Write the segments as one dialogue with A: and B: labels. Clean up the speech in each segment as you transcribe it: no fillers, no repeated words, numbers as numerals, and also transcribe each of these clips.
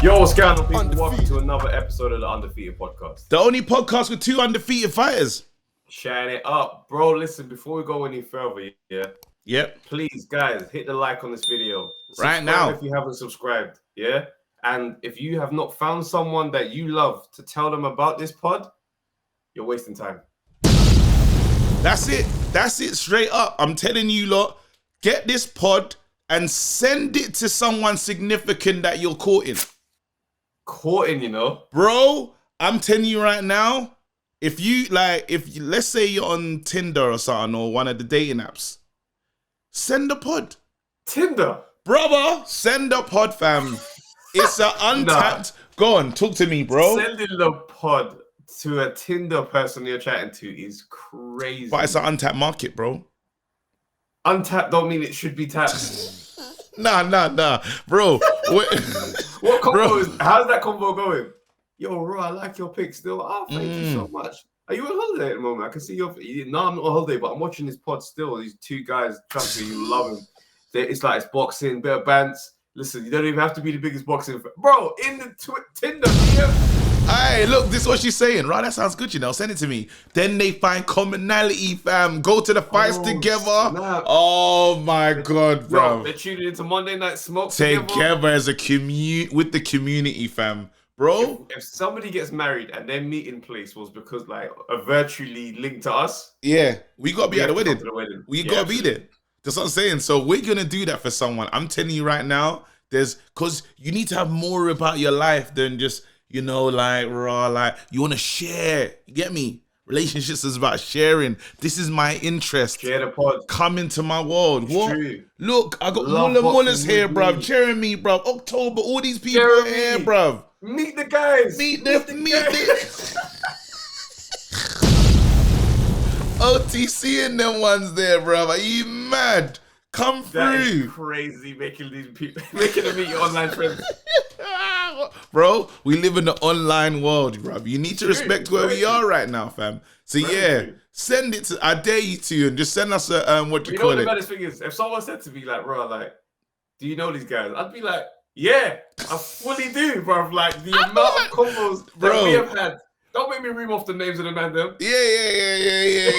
A: Yo, what's going on, people? Welcome to another episode of the Undefeated Podcast.
B: The only podcast with 2 undefeated fighters.
A: Shine it up. Bro, listen, before we go any further,
B: Yep.
A: please, guys, hit the like on this video.
B: Right now.
A: If you haven't subscribed, And if you have not found someone that you love to tell them about this pod, you're wasting time.
B: That's it. That's it, straight up. I'm telling you lot, get this pod and send it to someone significant that you're courting.
A: Courting, you know?
B: Bro, I'm telling you right now, if let's say you're on Tinder or something or one of the dating apps, send the pod.
A: Tinder?
B: Brother, send the pod, fam. It's an untapped... Go on, talk to me, bro.
A: Sending the pod to a Tinder person you're chatting to is crazy.
B: But it's an untapped market, bro.
A: Untapped don't mean it should be tapped.
B: Nah. Bro.
A: What combo is... How's that combo going? Yo, bro, I like your pick still. Oh, thank you so much. Are you on holiday at the moment? I can see your... No, I'm not on holiday, but I'm watching this pod still. These two guys, trust me, you love them. It's like it's boxing, bit of bands. Listen, you don't even have to be the biggest boxing fan. Bro, in the Tinder DM.
B: Hey, look, this is what she's saying. Right, that sounds good, you know. Send it to me. Then they find commonality, fam. Go to the fights together. Snap. Oh my God, bro.
A: Yo, they're tuning into Monday Night Smoke
B: together as a with the community, fam. Bro.
A: If somebody gets married and their meeting place was because like a virtually linked to us.
B: Yeah, we gotta be at the wedding. We gotta be there. That's what I'm saying. So we're gonna do that for someone. I'm telling you right now, because you need to have more about your life than just, you know, like you want to share. You get me? Relationships is about sharing. This is my interest.
A: Share the pod.
B: Come into my world.
A: It's
B: what?
A: True.
B: Look, I got Mullers here, bruv. Jeremy, bruv. October. All these people are here, bruv.
A: Meet the guys.
B: Meet the OTC and them ones there, bruv. Are you mad? Come through.
A: That is crazy making them meet your online friends.
B: Bro, we live in the online world, bro. You need to respect where we are right now, fam. So send it to... I dare you to, and just send us a what you call it.
A: You know what the baddest thing is? If someone said to me like, bro, like, do you know these guys? I'd be like, yeah, I fully do, bro. Like the amount of combos that we have had. Don't make me ream off the names of the man, them.
B: Yeah,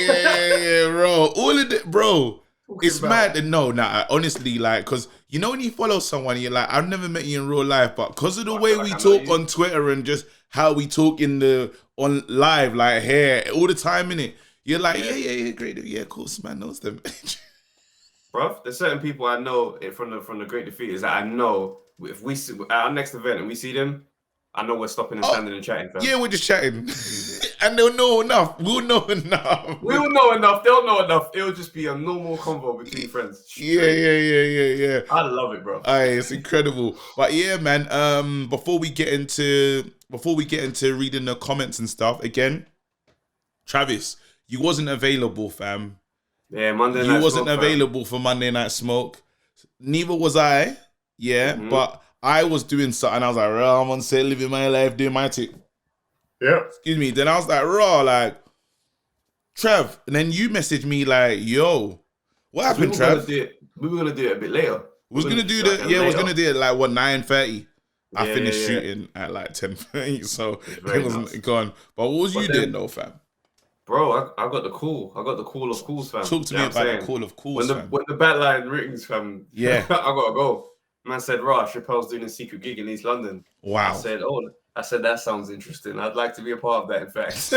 B: bro. All of it, bro. It's mad. No, honestly, like, because you know when you follow someone, you're like, I've never met you in real life, but because of the way we talk on Twitter and just how we talk on live, like here, all the time, innit? You're like, yeah, great. Yeah, cool, man knows them.
A: Bro, there's certain people I know from the Great Defeaters that I know if we see at our next event and we see them, I know we're stopping and standing and chatting. Fam.
B: Yeah, we're just chatting. And they'll know enough. We'll know enough.
A: We'll know enough. They'll know enough. It'll just be a normal convo between friends.
B: Yeah.
A: I love it, bro.
B: It's incredible. But yeah, man, before we get into reading the comments and stuff, again, Travis, you wasn't available, fam.
A: Yeah, Monday Night
B: You wasn't
A: Smoke,
B: available for Monday Night Smoke. Neither was I. Yeah, but I was doing something. I was like, raw, I'm on set, living my life, doing my thing.
A: Yeah.
B: Excuse me. Then I was like, raw, like, Trev. And then you messaged me like, yo, what happened, Trev?
A: We were gonna do it a bit later.
B: We was gonna do it like what, 9:30. I finished shooting at like 10:30, so it wasn't gone. But what was you doing though, fam?
A: Bro, I got the call. I got the call of calls, fam.
B: Talk to me about the call of calls, fam.
A: When the bat line rings, fam.
B: Yeah.
A: I gotta go. Man said, "Rah, Chappelle's doing a secret gig in East London."
B: Wow.
A: I said that sounds interesting. I'd like to be a part of that. In fact,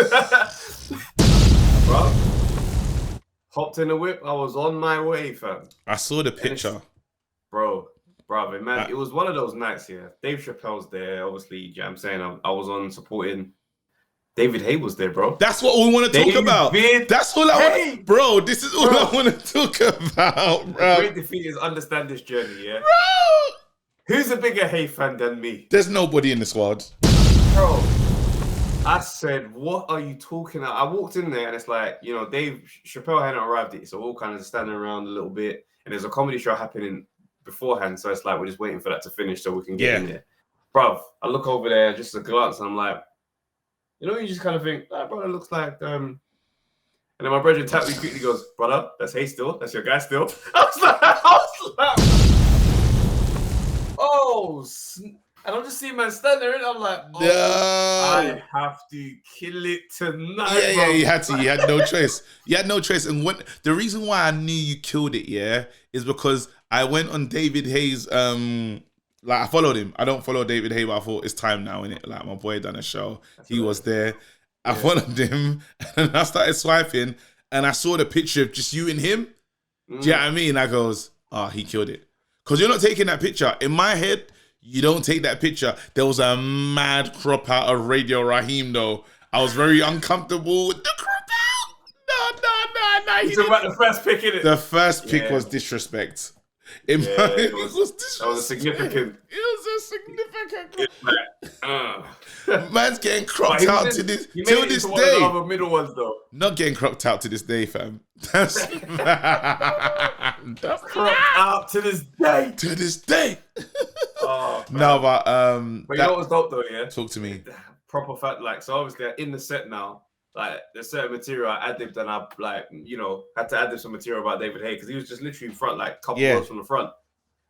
A: bro, hopped in the whip. I was on my way, fam.
B: I saw the picture,
A: bro, man. It was one of those nights here. Dave Chappelle's there, obviously. You know what I'm saying I was on supporting. David Haye was there, bro.
B: That's what we want to talk about. That's all I want. Bro, this is all I want to talk about, bro.
A: Great Defeaters understand this journey, yeah? Bro! Who's a bigger Haye fan than me?
B: There's nobody in this world.
A: Bro, I said, what are you talking about? I walked in there and it's like, you know, Dave Chappelle hadn't arrived yet, so we're all kind of standing around a little bit. And there's a comedy show happening beforehand, so it's like we're just waiting for that to finish so we can get in there. Bruv, I look over there, just a glance, and I'm like, you know, you just kind of think, that brother looks like, and then my brother tapped me quickly, goes, brother, that's Haye still, that's your guy still. I was like, oh, And I'm just seeing man stand there, and I'm like, oh,
B: no.
A: I have to kill it tonight.
B: Yeah, you had to. You had no choice. You had no choice. And the reason why I knew you killed it, is because I went on David Hayes. I followed him. I don't follow David Hayes, but I thought it's time now, innit? Like my boy done a show. He was there. I followed him, and I started swiping, and I saw the picture of just you and him. Do you know what I mean? I goes, he killed it. Because you're not taking that picture. In my head, you don't take that picture. There was a mad crop out of Radio Raheem, though. I was very uncomfortable with the crop out. No.
A: You talking about the first pick, innit?
B: The first pick was disrespect.
A: It was disrespect. That was a significant.
B: It was a significant. Man's getting cropped out to this till this day.
A: One of the middle ones, though.
B: Not getting cropped out to this day, fam. That's
A: cropped out to this day.
B: To this day.
A: Oh,
B: no, but
A: you know what's dope though, yeah?
B: Talk to me.
A: Proper fact, like, so obviously in the set now, like there's certain material I ad-libbed, and I had to ad-lib some material about David Haye because he was just literally in front, like a couple rows from the front.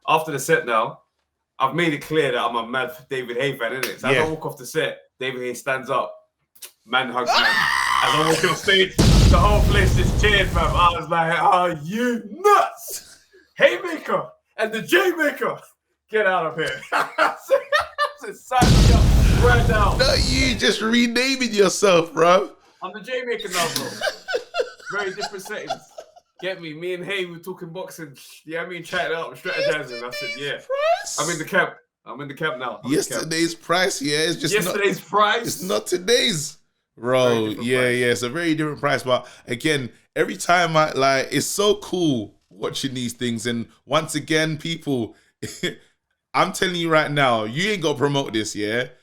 A: After the set now, I've made it clear that I'm a mad David Haye fan, innit? So as I walk off the set, David Haye stands up, man hugs man. As I walk on stage, the whole place just cheered, fam. I was like, are you nuts? Haymaker and the J-Maker, get out of here. I said, sign me up right now.
B: No, you just renaming yourself, bro.
A: I'm the J-Maker now, bro. Very different settings. Get me? Me and Hay were talking boxing. Yeah, I mean, chatting out, strategizing. I said, yeah. I'm in the camp. I'm in the camp now.
B: Yesterday's price, it's just
A: yesterday's price.
B: It's not today's, bro. Yeah, it's a very different price. But again, every time it's so cool watching these things. And once again, people, I'm telling you right now, you ain't got to promote this,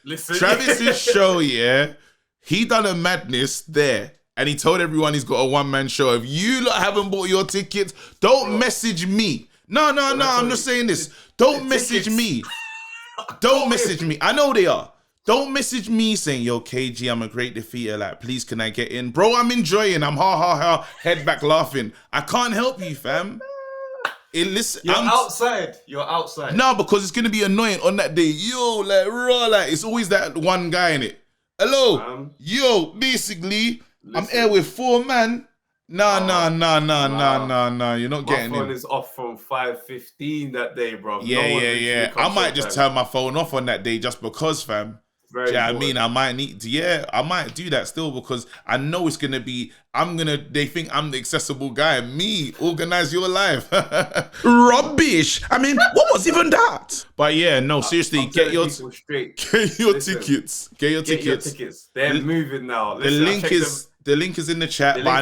A: Listen.
B: Travis's show, he done a madness there. And he told everyone he's got a one-man show. If you lot haven't bought your tickets, don't message me. No, I'm just saying this. Don't message me. Don't message me. I know they are. Don't message me saying, yo, KG, I'm a great defeater. Like, please, can I get in? Bro, I'm enjoying. I'm ha, head back laughing. I can't help you, fam.
A: You're outside. You're outside.
B: No, because it's going to be annoying on that day. Yo, it's always that one guy in it. Hello. Yo, basically... Listen. I'm here with 4 man. Nah. You're not getting in.
A: My phone is off from 5:15 that day, bro.
B: Yeah. I might just turn my phone off on that day just because, fam.
A: Very
B: I mean, I might need to, I might do that still because I know it's going to be, they think I'm the accessible guy. Me, organize your life. Rubbish. I mean, what was even that? But no, seriously, get your tickets. Get your tickets.
A: They're moving now.
B: The link is in the chat, but I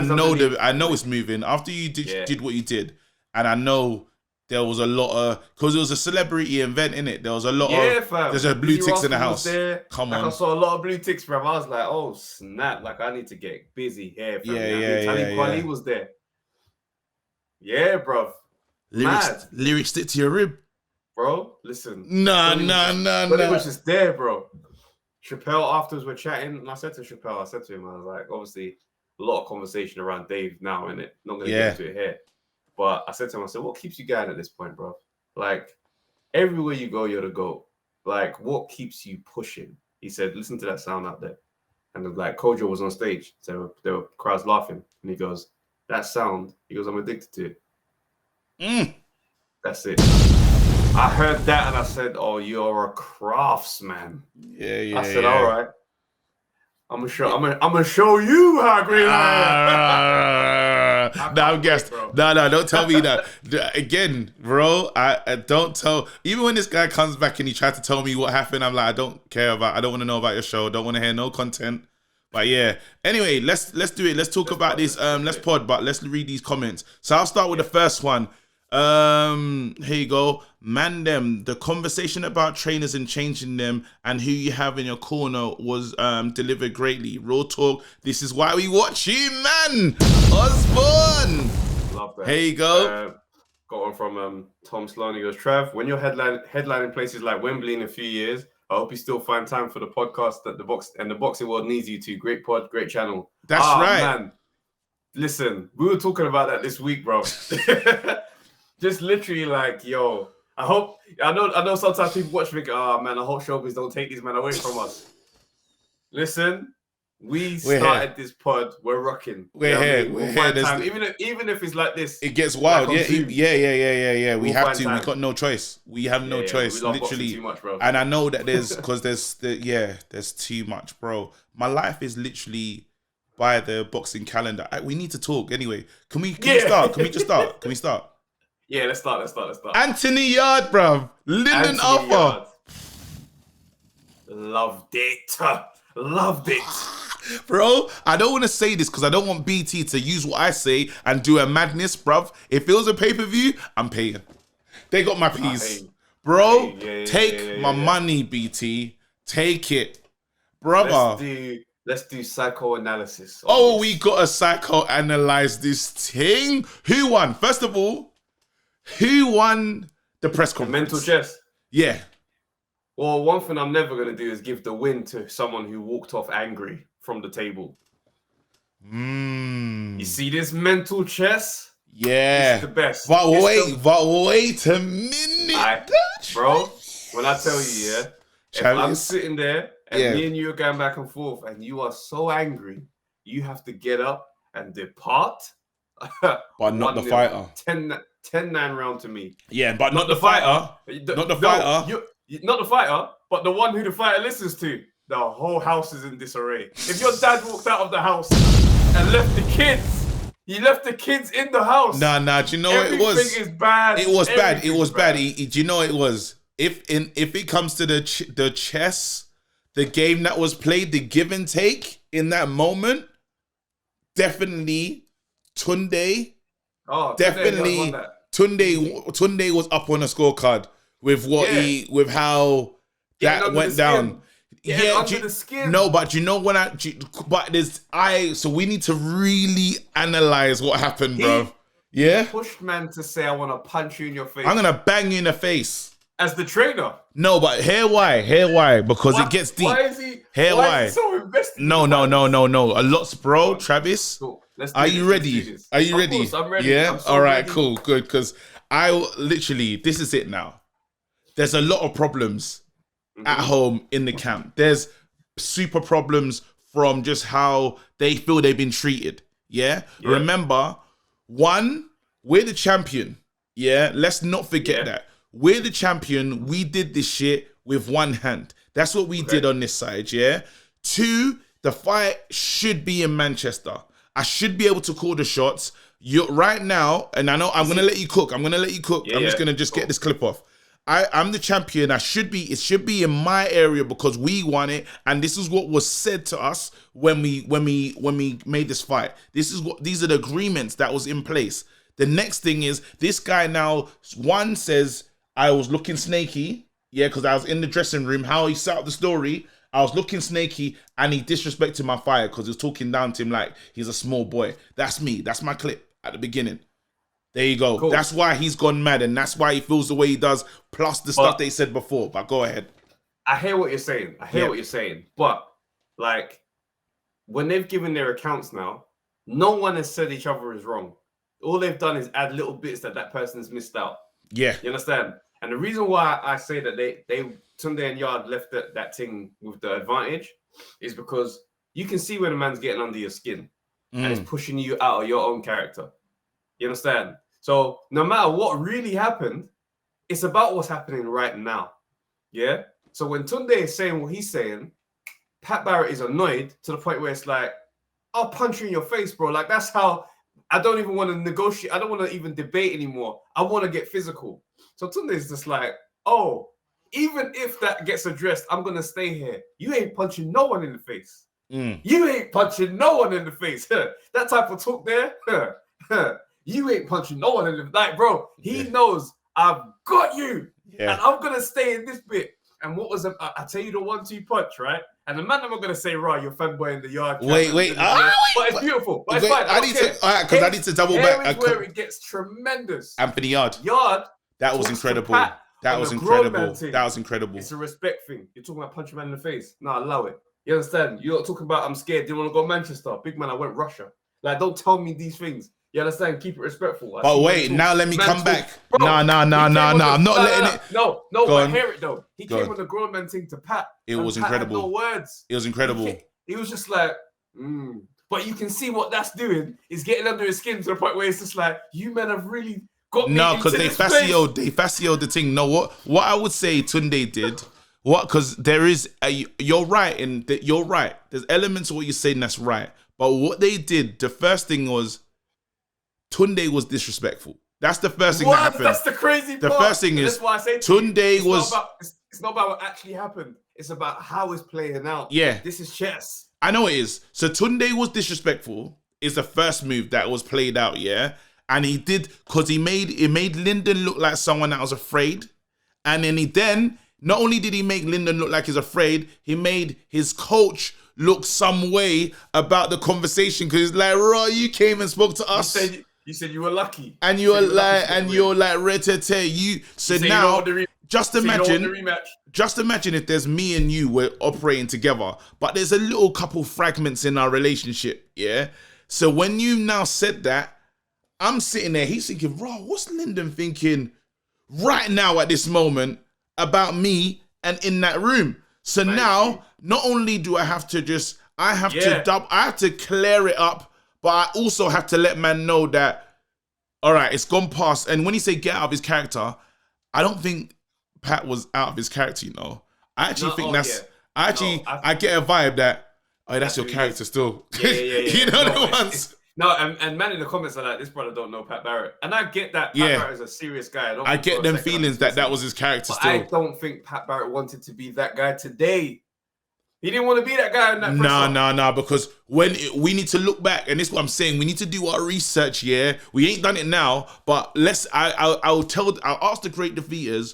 B: know it's moving. After you did what you did, and I know there was a lot of, because it was a celebrity event, innit? There was a lot of,
A: fam.
B: There's a blue ticks in the house. Come on.
A: I saw a lot of blue ticks, bro. I was like, oh, snap. Like, I need to get busy here, fam. Talib Kweli was there. Yeah, bro.
B: Lyrics stick to your rib.
A: Bro, listen.
B: Nah.
A: But it was just there, bro. Chappelle, afterwards, we're chatting, and I said to him, I was like, obviously, a lot of conversation around Dave now, innit? Not going to get into it here. But I said to him, what keeps you going at this point, bro? Like, everywhere you go, you're the GOAT. Like, what keeps you pushing? He said, listen to that sound out there. And like, Kojo was on stage, so there were crowds laughing. And he goes, that sound, I'm addicted to it. That's it. I heard that and I said, oh, you're a craftsman.
B: Yeah.
A: I said, all right. I'm gonna show you how great I am.
B: I'm guessed. No, don't tell me that. Again, bro, I don't tell. Even when this guy comes back and he tried to tell me what happened, I'm like, I don't want to know about your show. Don't want to hear no content. But anyway, let's do it. Let's talk about this. Let's pod, but let's read these comments. So I'll start with the first one. Here you go. Man, the conversation about trainers and changing them and who you have in your corner was delivered greatly. Real talk. This is why we watch you, man. Osborne.
A: Love that.
B: Here you go.
A: Got one from Tom Sloan. He goes, Trav, when you're headlining places like Wembley in a few years, I hope you still find time for the podcast that the boxing world needs you to. Great pod, great channel.
B: That's right.
A: Man. Listen, we were talking about that this week, bro. Just literally like, yo, I know sometimes people watch me go, oh man, I hope showbiz don't take these men away from us. Listen, we started this pod. We're rocking.
B: We're here. We'll find
A: time. Even if it's like this,
B: it gets wild.
A: Like
B: Yeah. We have to.
A: Time.
B: We got no choice. We have no choice.
A: We love
B: literally
A: too much, bro.
B: And I know that there's too much, bro. My life is literally by the boxing calendar. We need to talk anyway. Can we start? Can we just start? Can we start?
A: Yeah, let's start.
B: Anthony Yarde, bruv. Lyndon Arthur.
A: Loved it.
B: Bro, I don't want to say this because I don't want BT to use what I say and do a madness, bruv. If it was a pay-per-view, I'm paying. They got my piece. Bro, take my money, BT. Take it. Brother.
A: Let's do psychoanalysis.
B: Oh, we got to psychoanalyze this thing. Who won? First of all, who won the press conference?
A: Mental chess.
B: Yeah.
A: Well, one thing I'm never going to do is give the win to someone who walked off angry from the table. You see this mental chess?
B: Yeah.
A: It's the best.
B: But wait a minute.
A: Bro, when I tell you, if I'm sitting there and me and you are going back and forth and you are so angry, you have to get up and depart.
B: But not the fighter.
A: 10-9 round to me.
B: Yeah, but not the fighter. Not the fighter.
A: Not the fighter, but the one who the fighter listens to. The whole house is in disarray. If your dad walked out of the house and left the kids, he left the kids in the house.
B: Nah. Do you know what it was?
A: Everything is bad.
B: It was bad. It was bad. Do you know what it was? If it comes to the chess, the game that was played, the give and take in that moment, definitely Tunde.
A: Oh,
B: definitely Tunde was up on a scorecard with with how that went down.
A: The skin.
B: No, but you know so we need to really analyze what happened, bro. Yeah?
A: He pushed man to say, I want to punch you in your face.
B: I'm going to bang you in the face.
A: As the trainer.
B: No, but hear why? Because it gets deep.
A: Why is he so invested?
B: No. A lot, bro. Travis,
A: cool.
B: Are you ready? Are you ready?
A: Of course, I'm ready.
B: Yeah?
A: So
B: all right,
A: ready.
B: cool, good. Because this is it now. There's a lot of problems at home in the camp. There's super problems from just how they feel they've been treated. Yeah? Remember, we're the champion. Yeah? Let's not forget that. We're the champion. We did this shit with one hand. That's what we did on this side, yeah? 2, the fight should be in Manchester. I should be able to call the shots. You're right now, and I know I'm going to let you cook. I'm just going to get this clip off. I'm the champion. It should be in my area because we won it, and this is what was said to us when we made this fight. These are the agreements that was in place. The next thing is this guy now says I was looking snaky, because I was in the dressing room. How he set up the story, I was looking snaky, and he disrespected my fighter because he was talking down to him like he's a small boy. That's me. That's my clip at the beginning. There you go. Cool. That's why he's gone mad, and that's why he feels the way he does, plus the stuff they said before. But go ahead.
A: I hear what you're saying. But, like, when they've given their accounts now, no one has said each other is wrong. All they've done is add little bits that person has missed out. Yeah. You understand? And the reason why I say that they Tunde and Yarde left that thing with the advantage is because you can see when a man's getting under your skin and it's pushing you out of your own character. You understand? So no matter what really happened, it's about what's happening right now. Yeah? So when Tunde is saying what he's saying, Pat Barrett is annoyed to the point where it's like, I'll punch you in your face, bro. Like, that's how I don't even want to negotiate. I don't want to even debate anymore. I want to get physical. So Tunde is just like, oh, even if that gets addressed, I'm going to stay here. You ain't punching no one in the face. You ain't punching no one in the face. That type of talk there. You ain't punching no one in the face. Like, bro, he knows I've got you. And I'm going to stay in this bit. And what was I tell you the 1-2 punch, right? And the man I'm gonna say, right, you're fanboy in the yard.
B: Wait.
A: But it's beautiful. But it's fine.
B: I need to double back.
A: Here's where it gets tremendous.
B: Anthony Yarde. That was incredible. That was incredible.
A: It's a respect thing. You're talking about punching a man in the face. No, allow it. You understand? You're not talking about I'm scared. Didn't want to go to Manchester. Big man, I went Russia. Like, don't tell me these things. You understand? Keep it respectful.
B: But wait, now let me come back. No. I'm not letting it.
A: No, but hear it though. He came on the grown man thing to Pat.
B: It was incredible.
A: No words.
B: It was incredible.
A: He was just like, But you can see what that's doing is getting under his skin to the point where it's just like, you men have really got me. No, because they
B: facioed the thing. No, what I would say Tunde did. Because there is, you're right you're right. There's elements of what you're saying that's right. But what they did, the first thing was, Tunde was disrespectful. That's the first thing that happened.
A: That's the crazy part.
B: The first thing is,
A: that's why I say
B: Tunde was...
A: It's not about what actually happened. It's about how it's playing out.
B: Yeah.
A: This is chess.
B: I know it is. So Tunde was disrespectful is the first move that was played out, yeah? And he did, because it made Lyndon look like someone that was afraid. And then not only did he make Lyndon look like he's afraid, he made his coach look some way about the conversation, because he's like, Raw, you came and spoke to us.
A: You said you were lucky.
B: And you're like, re-te-te. So now, just imagine if there's me and you, we're operating together, but there's a little couple fragments in our relationship, yeah? So when you now said that, I'm sitting there, he's thinking, Raw, what's Lyndon thinking right now at this moment about me and in that room? So now, not only do I have to I have to clear it up, but I also have to let man know that, all right, it's gone past. And when he say get out of his character, I don't think Pat was out of his character, you know. I actually think I get a vibe that, that's your character still.
A: Yeah.
B: You know the ones.
A: No, and man in the comments are like, this brother don't know Pat Barrett. And I get that Pat Barrett is a serious guy.
B: I get them feelings that was his character still.
A: I don't think Pat Barrett wanted to be that guy today. He didn't want to be that guy in that presser.
B: No, because we need to look back, and this is what I'm saying, we need to do our research, yeah? We ain't done it now, but I'll ask the great defeaters,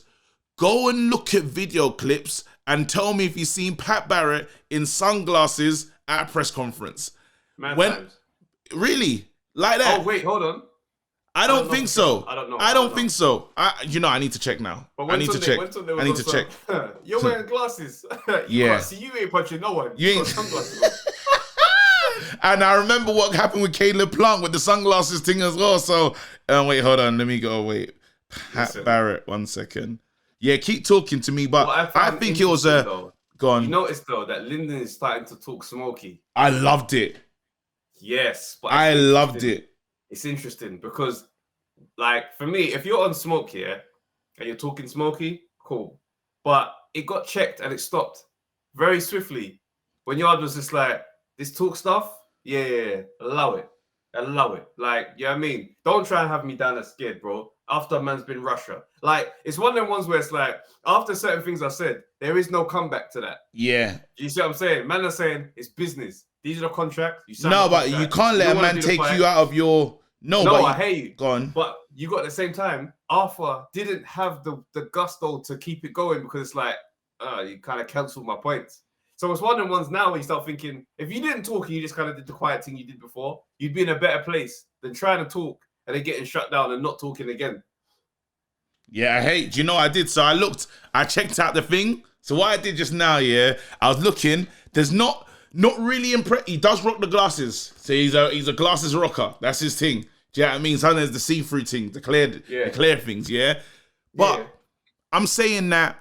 B: go and look at video clips and tell me if you've seen Pat Barrett in sunglasses at a press conference. Really? Like that?
A: Oh, wait, hold on.
B: I don't think so.
A: I don't know.
B: I don't think so. I need to check now. I need to check.
A: You're wearing glasses. You ain't punching no one.
B: You ain't. Sunglasses. And I remember what happened with Caleb Plant with the sunglasses thing as well. So, wait, hold on. Let me go. Wait. Pat Barrett, 1 second. Yeah, keep talking to me, but I think it was a... Go on.
A: You noticed, though, that Lyndon is starting to talk smoky.
B: I loved it.
A: Yes. But
B: I loved it.
A: It's interesting because, like, for me, if you're on smoke here and you're talking smoky, cool. But it got checked and it stopped very swiftly. When Yard was just like, this talk stuff, allow it. Like, you know what I mean? Don't try and have me down as scared, bro. After a man's been Russia. Like, it's one of them ones where it's like, after certain things I said, there is no comeback to that.
B: Yeah.
A: Do you see what I'm saying? Man are saying it's business. These are the contracts. You
B: can't let a man take you out of your... No,
A: I hear you.
B: Go on.
A: But you got at the same time, Arthur didn't have the gusto to keep it going because it's like, you kind of cancelled my points. So it's one of the ones now where you start thinking, if you didn't talk and you just kind of did the quiet thing you did before, you'd be in a better place than trying to talk and then getting shut down and not talking again.
B: Yeah, do you know what I did? So I checked out the thing. So what I did just now, I was looking, there's not really impressed. He does rock the glasses. So he's a glasses rocker. That's his thing. Do you know what I mean? Sometimes the see-through thing, the clear things, yeah? But I'm saying that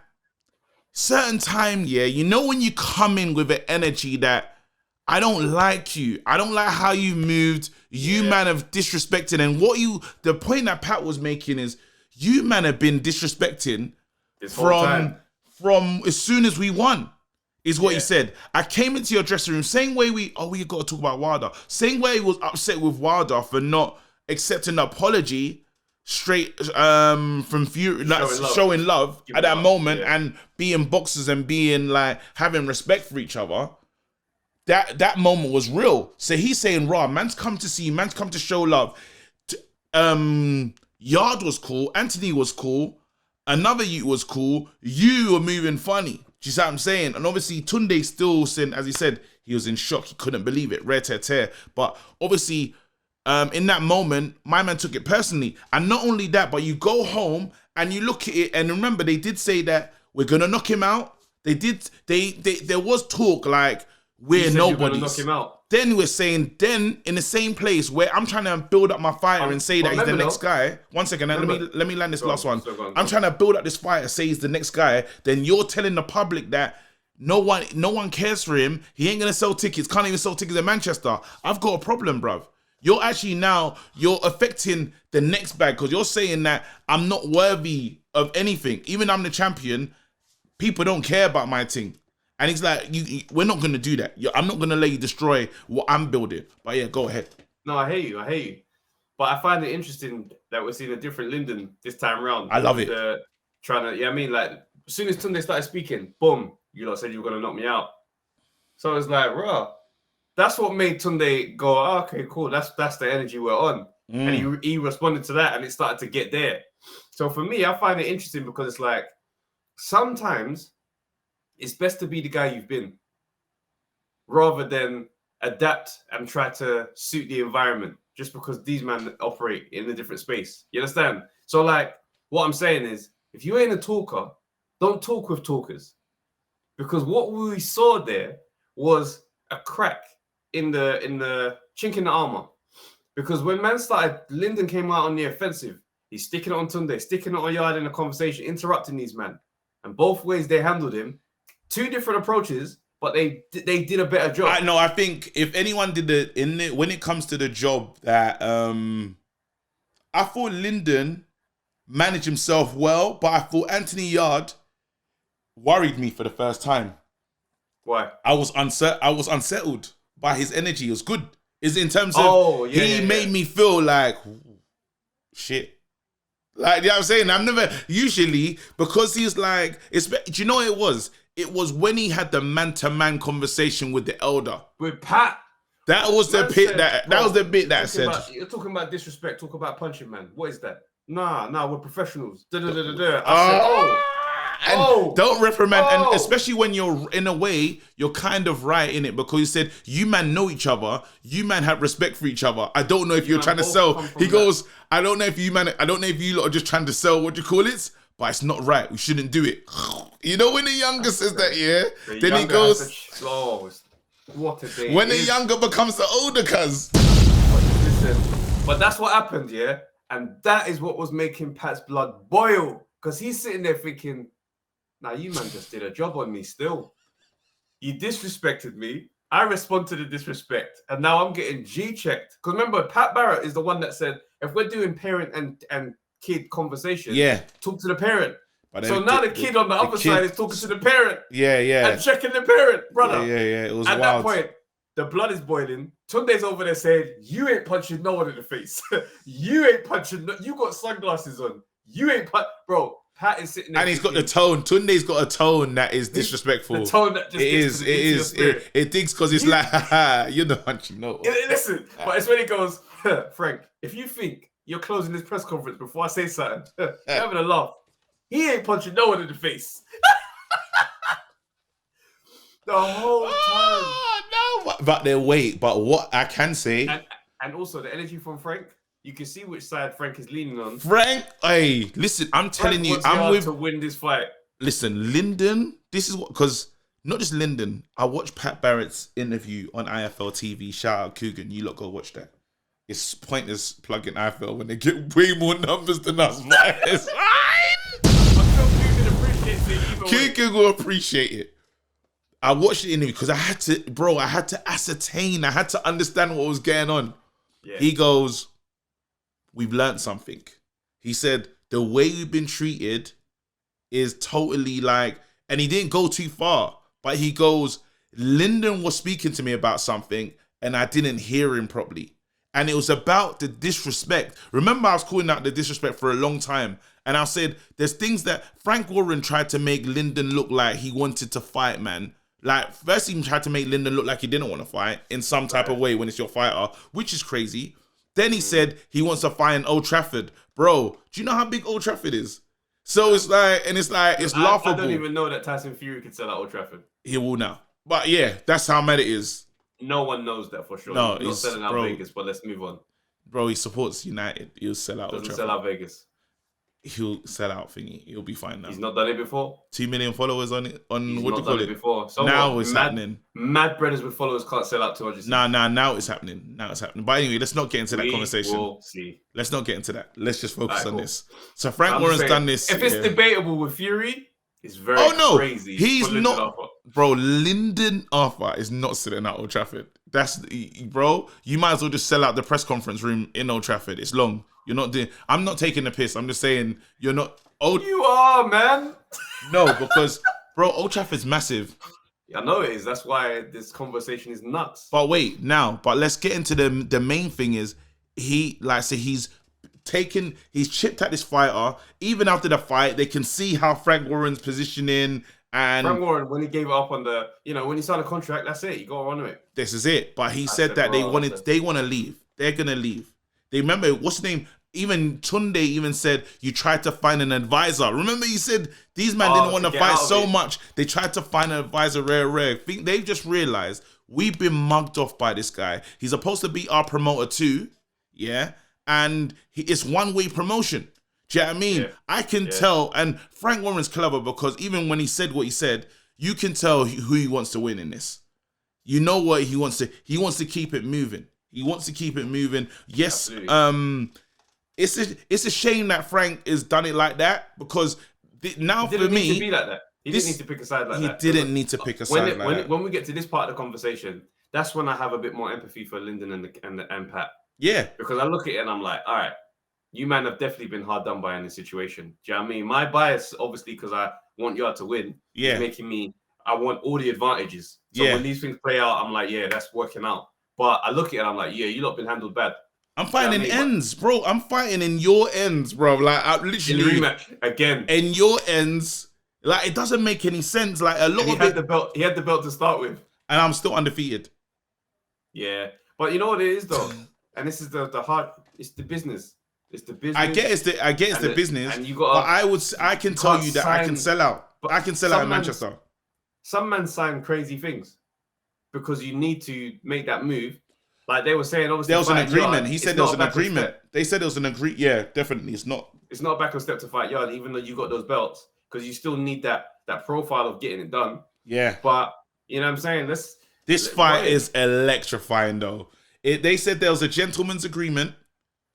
B: certain time, you know when you come in with an energy that I don't like you. I don't like how you moved. You man have disrespected. And the point that Pat was making is you man have been disrespecting from as soon as we won. Is what he said. I came into your dressing room, same way we got to talk about Wilder. Same way he was upset with Wilder for not accepting the apology straight from Fury, like showing love at that moment and being boxers and being like having respect for each other. That moment was real. So he's saying, "Raw, man's come to see, man's come to show love." Yard was cool, Anthony was cool, another you was cool. You were moving funny. Do you see what I'm saying? And obviously Tunde still saying, as he said, he was in shock. He couldn't believe it. Re-te-te. But obviously, in that moment, my man took it personally. And not only that, but you go home and you look at it. And remember, they did say that we're going to knock him out. There was talk like, we're nobodies.
A: Knock him out.
B: Then we're saying, then in the same place where I'm trying to build up my fighter and say that he's the next guy. 1 second, let me land this last one. I'm trying to build up this fighter, say he's the next guy. Then you're telling the public that no one cares for him. He ain't gonna sell tickets. Can't even sell tickets in Manchester. I've got a problem, bruv. You're affecting the next bag because you're saying that I'm not worthy of anything. Even I'm the champion, people don't care about my thing. And it's like, we're not going to do that. I'm not going to let you destroy what I'm building. But yeah, go ahead.
A: No, I hear you. But I find it interesting that we're seeing a different Lyndon this time around.
B: I love it.
A: Like, as soon as Tunde started speaking, boom, you lot said you were going to knock me out. So it's like, raw. That's what made Tunde go, oh, okay, cool. That's the energy we're on. And he responded to that and it started to get there. So for me, I find it interesting because it's like, sometimes it's best to be the guy you've been rather than adapt and try to suit the environment just because these men operate in a different space. You understand? So like what I'm saying is if you ain't a talker, don't talk with talkers. Because what we saw there was a crack in the chink in the armor. Because when man started, Lyndon came out on the offensive. He's sticking it on Tunde, sticking it on Yard in the conversation, interrupting these men. And both ways they handled him. Two different approaches, but they did a better job.
B: I think if anyone did when it comes to the job that I thought Lyndon managed himself well, but I thought Anthony Yard worried me for the first time.
A: Why?
B: I was unsettled by his energy. It was good. Is in terms of he made me feel like shit. Like, you know what I'm saying? I've never usually because he's like, do you know what it was? It was when he had the man-to-man conversation with the elder.
A: With Pat.
B: That was the bit that was the bit that said
A: you're talking about disrespect, talk about punching, man. What is that? Nah, we're professionals.
B: Don't reprimand, and especially when you're in a way, you're kind of right in it because he said you man know each other, you man have respect for each other. I don't know if you're trying to sell. He goes, I don't know if you lot are just trying to sell. What do you call it? But it's not right. We shouldn't do it. You know when the younger says that, then he goes.
A: What a day!
B: When the younger becomes the older, cuz.
A: Listen, but that's what happened, and that is what was making Pat's blood boil because he's sitting there thinking. Now, you man just did a job on me still. You disrespected me. I respond to the disrespect. And now I'm getting G-checked. Because remember, Pat Barrett is the one that said, if we're doing parent and kid conversation, talk to the parent. So now the kid on the other side is talking to the parent. And checking the parent, brother.
B: Yeah. It was
A: At
B: wild.
A: that point, the blood is boiling. Tunde's over there saying, you ain't punching no one in the face. You ain't punching. You got sunglasses on. You ain't bro. Pat is sitting there
B: and he's got the tone. Tunde's got a tone that is disrespectful.
A: The tone that just
B: it digs because it's like, haha, you're the one you know.
A: Listen, but it's when he goes, Frank, if you think you're closing this press conference before I say something, you're having a laugh. He ain't punching no one in the face. The whole time.
B: No, but then wait, but what I can say.
A: And also the energy from Frank. You can see which side Frank is leaning on.
B: Frank, hey, listen, I'm telling you, I'm with
A: to win this fight.
B: Listen, Lyndon, this is what, because not just Lyndon, I watched Pat Barrett's interview on IFL TV. Shout out Coogan, you lot go watch that. It's pointless plugging IFL when they get way more numbers than us. It's fine. Coogan will appreciate it. I watched the interview because I had to ascertain, I had to understand what was going on. Yeah. He goes, we've learned something. He said, the way we've been treated is totally like, and he didn't go too far, but he goes, Lyndon was speaking to me about something and I didn't hear him properly. And it was about the disrespect. Remember, I was calling out the disrespect for a long time. And I said, there's things that Frank Warren tried to make Lyndon look like he wanted to fight, man. Like, first he tried to make Lyndon look like he didn't want to fight in some type of way when it's your fighter, which is crazy. Then he said he wants to fight in Old Trafford. Bro, do you know how big Old Trafford is? So it's like, it's laughable.
A: I don't even know that Tyson Fury could sell out Old Trafford.
B: He will now. But yeah, that's how mad it is.
A: No one knows that for sure.
B: No,
A: he's not selling out Vegas, but let's move on.
B: Bro, he supports United. He'll sell out Old Trafford.
A: Doesn't sell out Vegas.
B: he'll sell out thingy. He'll be fine now.
A: He's not done it before.
B: 2 million followers on it.
A: He's what do you call it? Before. So
B: now it's happening.
A: Mad brothers with followers can't sell out 200.
B: Now it's happening. Now it's happening. But anyway, let's not get into that conversation.
A: We'll see.
B: Let's not get into that. Let's just focus on this. So Frank Warren's done this.
A: If it's debatable with Fury, it's very crazy.
B: He's not, bro. Lyndon Arthur is not sitting at Old Trafford. Bro. You might as well just sell out the press conference room in Old Trafford. It's long. You're not doing. I'm not taking the piss. I'm just saying you're not.
A: You are, man.
B: No, because bro, Old Trafford's massive.
A: I know it is. That's why this conversation is nuts.
B: But wait, but let's get into the main thing is he's chipped at this fighter. Even after the fight, they can see how Frank Warren's positioning. And
A: Frank Warren, when he gave it up on when he signed a contract, that's it. You got to run with it.
B: This is it. But he said that they want to leave. They're gonna leave. They remember what's his name? Even Tunde even said you tried to find an advisor. Remember he said these men didn't want to fight so much. They tried to find an advisor rare. Think they've just realized we've been mugged off by this guy. He's supposed to be our promoter too. Yeah. And it's one-way promotion. Do you know what I mean? Yeah. I can tell, and Frank Warren's clever because even when he said what he said, you can tell who he wants to win in this. You know what he wants to keep it moving. He wants to keep it moving. Yes, absolutely. It's a shame that Frank has done it like that because now for me,
A: he didn't need to be like that. He didn't need to pick a side like that.
B: He didn't need to pick a side like that.
A: When we get to this part of the conversation, that's when I have a bit more empathy for Lyndon and Pat.
B: Yeah,
A: because I look at it and I'm like, all right, you man have definitely been hard done by in this situation. Do you know what I mean? My bias, obviously, because I want Yard to win, is making me. I want all the advantages. So when these things play out, I'm like, yeah, that's working out. But I look at it and I'm like, yeah, you lot been handled bad.
B: I'm fighting in ends, bro. I'm fighting in your ends, bro. Like, I literally...
A: In the rematch, again.
B: In your ends. Like, it doesn't make any sense. Like, a lot of
A: he had the belt to start with.
B: And I'm still undefeated.
A: Yeah. But you know what it is, though? And this is the hard... It's the business. It's the business.
B: I get it's the business.
A: And you got.
B: But I can tell you that I can sell out. I can sell out in Manchester.
A: Some men sign crazy things because you need to make that move. Like they were saying, obviously
B: there was an agreement. He said there was an agreement. They said there was an agreement. Yeah, definitely. It's not
A: a backward step to fight Yard, even though you got those belts, because you still need that profile of getting it done.
B: Yeah.
A: But you know what I'm saying?
B: This fight is electrifying, though. They said there was a gentleman's agreement.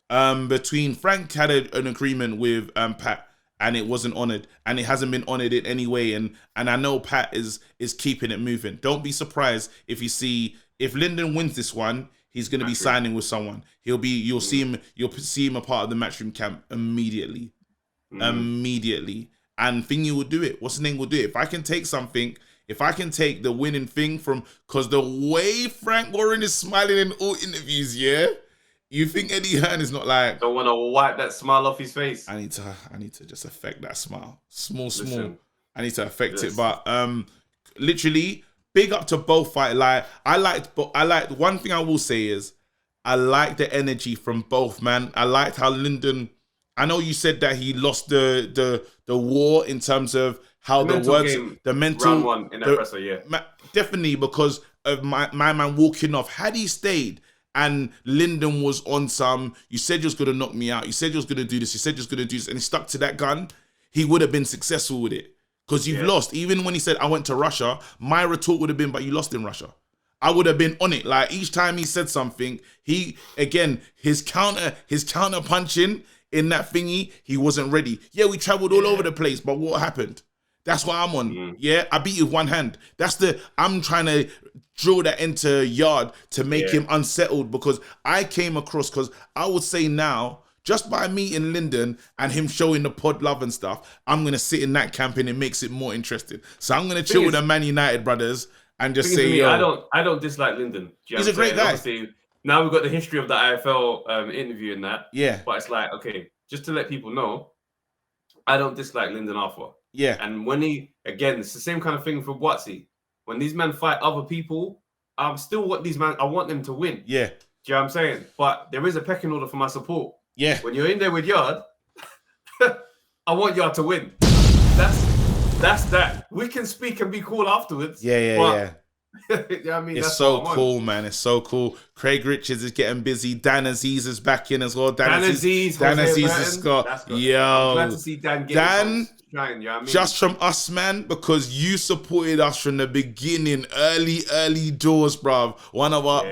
B: Between Frank had an agreement with Pat, and it wasn't honored, and it hasn't been honored in any way. And I know Pat is keeping it moving. Don't be surprised if Lyndon wins this one, he's going to be signing with someone. You'll see him a part of the Matchroom camp immediately, immediately. And Thingy will do it. What's the name will do it? If I can take the winning thing from, because the way Frank Warren is smiling in all interviews, yeah. You think Eddie Hearn is not like...
A: Don't want to wipe that smile off his face.
B: I need to just affect that smile. Small. I need to affect it. But literally, big up to both fighters. Like, I liked one thing I will say is I like the energy from both, man. I liked how Lyndon... I know you said that he lost the war in terms of how the mental...
A: Round one in that presser, yeah.
B: Definitely, because of my man walking off. Had he stayed... And Lyndon was on some, you said you was going to knock me out. You said you was going to do this. You said you was going to do this. And he stuck to that gun. He would have been successful with it. Because you've lost. Even when he said, I went to Russia, my retort would have been, but you lost in Russia. I would have been on it. Like, each time he said something, his counter punching in that thingy, he wasn't ready. Yeah, we traveled all over the place, but what happened? That's what I'm on. Yeah, I beat you with one hand. I'm trying to drill that into Yard to make him unsettled, because I came across, because I would say now, just by meeting Lyndon and him showing the pod love and stuff, I'm going to sit in that camp and it makes it more interesting. So I'm going to chill with the Man United brothers and just say, yo.
A: I don't dislike Lyndon.
B: He's a great guy.
A: Obviously, now we've got the history of the IFL interview and that.
B: Yeah.
A: But it's like, okay, just to let people know, I don't dislike Lyndon Arthur.
B: Yeah.
A: And when it's the same kind of thing for Buatsi. When these men fight other people, I want them to win.
B: Yeah.
A: Do you know what I'm saying? But there is a pecking order for my support.
B: Yeah.
A: When you're in there with Yard, I want Yard to win. That's that. We can speak and be cool afterwards.
B: Yeah.
A: You know what I mean?
B: It's so cool, man. It's so cool. Craig Richards is getting busy. Dan Aziz is back in as well. Dan Aziz has got, yo.
A: I'm glad to see Dan shine, you know what I mean?
B: Just from us, man, because you supported us from the beginning, early doors, bruv. One of our,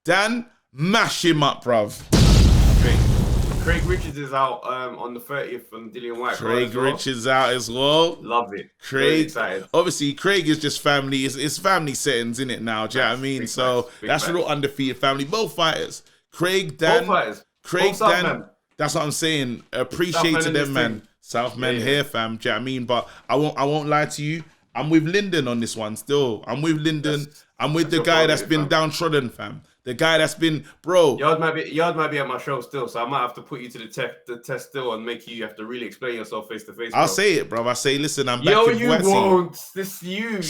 B: Dan, mash him up, bruv.
A: Craig Richards is out on the 30th from Dillian White.
B: Craig Richards out as well.
A: Love it.
B: Craig, excited. Obviously, Craig is just family. It's family settings, in it now. Do you know what I mean? So that's a real undefeated family. Both fighters. Craig, Dan.
A: Both fighters.
B: Craig, Dan. That's what I'm saying. Appreciate to them, man. South men here, fam. Do you know what I mean? But I won't lie to you. I'm with Lyndon on this one still. I'm with Lyndon. I'm with the guy that's been downtrodden, fam. The guy that's been, bro.
A: Yard might be at my show still, so I might have to put you to the test still and make you have to really explain yourself face to face.
B: I'll say it, bro. I say, listen, I'm back with Boatsy.
A: Won't. This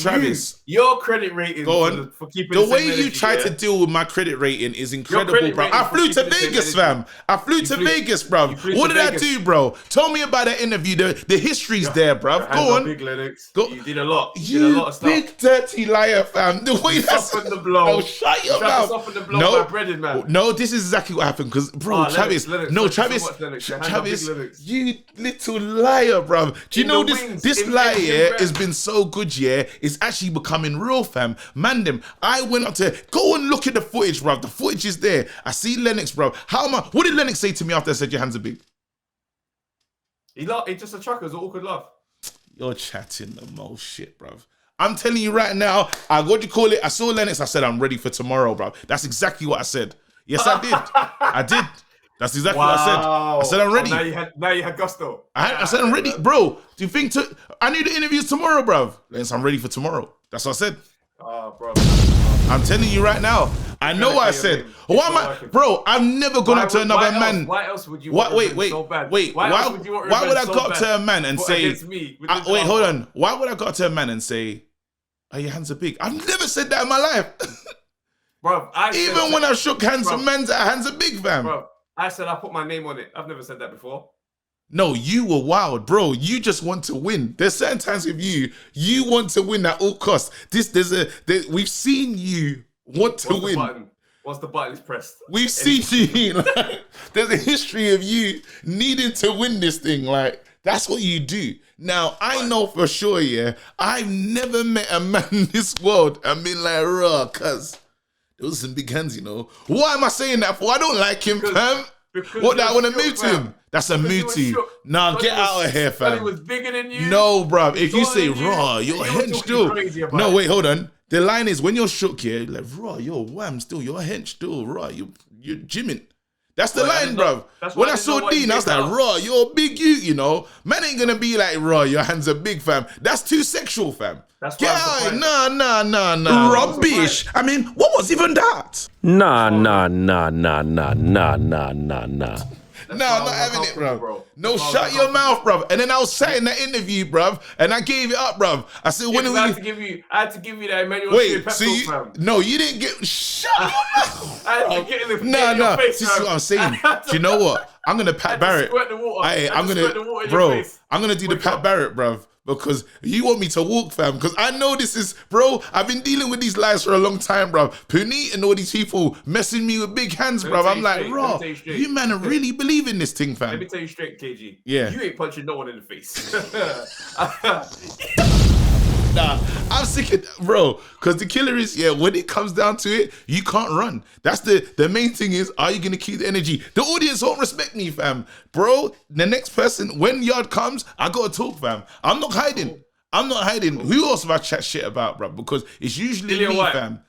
A: Travis. Your credit rating.
B: Go on.
A: For keeping
B: the way you try to deal with my credit rating is incredible, bro. I flew to Vegas, fam. I flew to Vegas, bro. What did I do, bro? Tell me about that interview. The history's there, bro. Go on.
A: Big Lennox. You did a lot.
B: You did a lot of stuff. Big dirty liar, fam. The way that's
A: soften the blow.
B: Oh, shut your mouth. No, this is exactly what happened. Because, bro, Travis, Travis, you little liar, bro. Do you know this lie here has been so good, yeah? It's actually becoming real, fam. Man, I went up to go and look at the footage, bro. The footage is there. I see Lennox, bro. What did Lennox say to me after I said your hands are big?
A: He just a trucker. It was an awkward laugh.
B: You're chatting the most shit, bro. I'm telling you right now, what do you call it? I saw Lennox. I said, I'm ready for tomorrow, bro. That's exactly what I said. Yes, I did. I did. That's exactly what I said. I said, I'm ready.
A: Now you had gusto.
B: I said, I'm ready. Bro, do you think I need the interviews tomorrow, bro? Lennox, I'm ready for tomorrow. That's what I said.
A: Bro.
B: I'm telling you right now. I know what I said. Why am I, bro? I'm never going up to another man.
A: Why else would you want so bad?
B: Why would I go up to a man and say, wait, hold on. Why would I go up to a man and say, oh, your hands are big? I've never said that in my life.
A: Bro,
B: even when I shook hands with men's hands are big, fam.
A: Bro, I said I put my name on it. I've never said that before.
B: No, you were wild, bro. You just want to win. There's certain times with you want to win at all costs. We've seen you want to win.
A: Once the button is pressed.
B: We've seen you. Like, there's a history of you needing to win this thing. Like, that's what you do. Now, I know for sure, yeah, I've never met a man in this world and been like, raw, cuz those are some big hands, you know. Why am I saying that for? I don't like him, fam. What, that I want to move to him? That's a move to you. Nah, get out of here, fam.
A: He was bigger than you.
B: No, bruv. If you say, raw, you're hench still. No, wait, hold on. The line is, when you're shook here, like, raw, you're wham still. You're hench still, raw. You're gymming. That's the line, bruv. When I saw Dean, I was like, raw, you're a big you know. Man ain't gonna be like, raw, your hands are big, fam. That's too sexual, fam. Get out. Nah. Rubbish. I mean, what was even that?
C: Nah.
B: No, I'm not having it, bro. No, shut your mouth, bro. And then I was sat in that interview, bro, and I gave it up, bro. I said, when
A: I had to give you that Emmanuel.
B: Wait, so no, you didn't get. Shut your mouth.
A: I had to get in the face,
B: this is what I'm saying. Do you know what? I'm gonna Pat Barrett. I'm gonna do the Pat Barrett, bro. Because you want me to walk, fam. Because I know this is, bro, I've been dealing with these lies for a long time, bro. Puneet and all these people messing me with big hands, bro. I'm like, bro, you man are really believing this thing, fam.
A: Let me tell you straight, KG.
B: Yeah.
A: You ain't punching no one in the face.
B: Nah, I'm sick of, bro, because the killer is, yeah, when it comes down to it, you can't run. That's the main thing is, are you going to keep the energy? The audience won't respect me, fam. Bro, the next person, when Yard comes, I got to talk, fam. I'm not hiding. Who else have I chat shit about, bro? Because it's usually
A: Dillian
B: me,
A: White.
B: fam.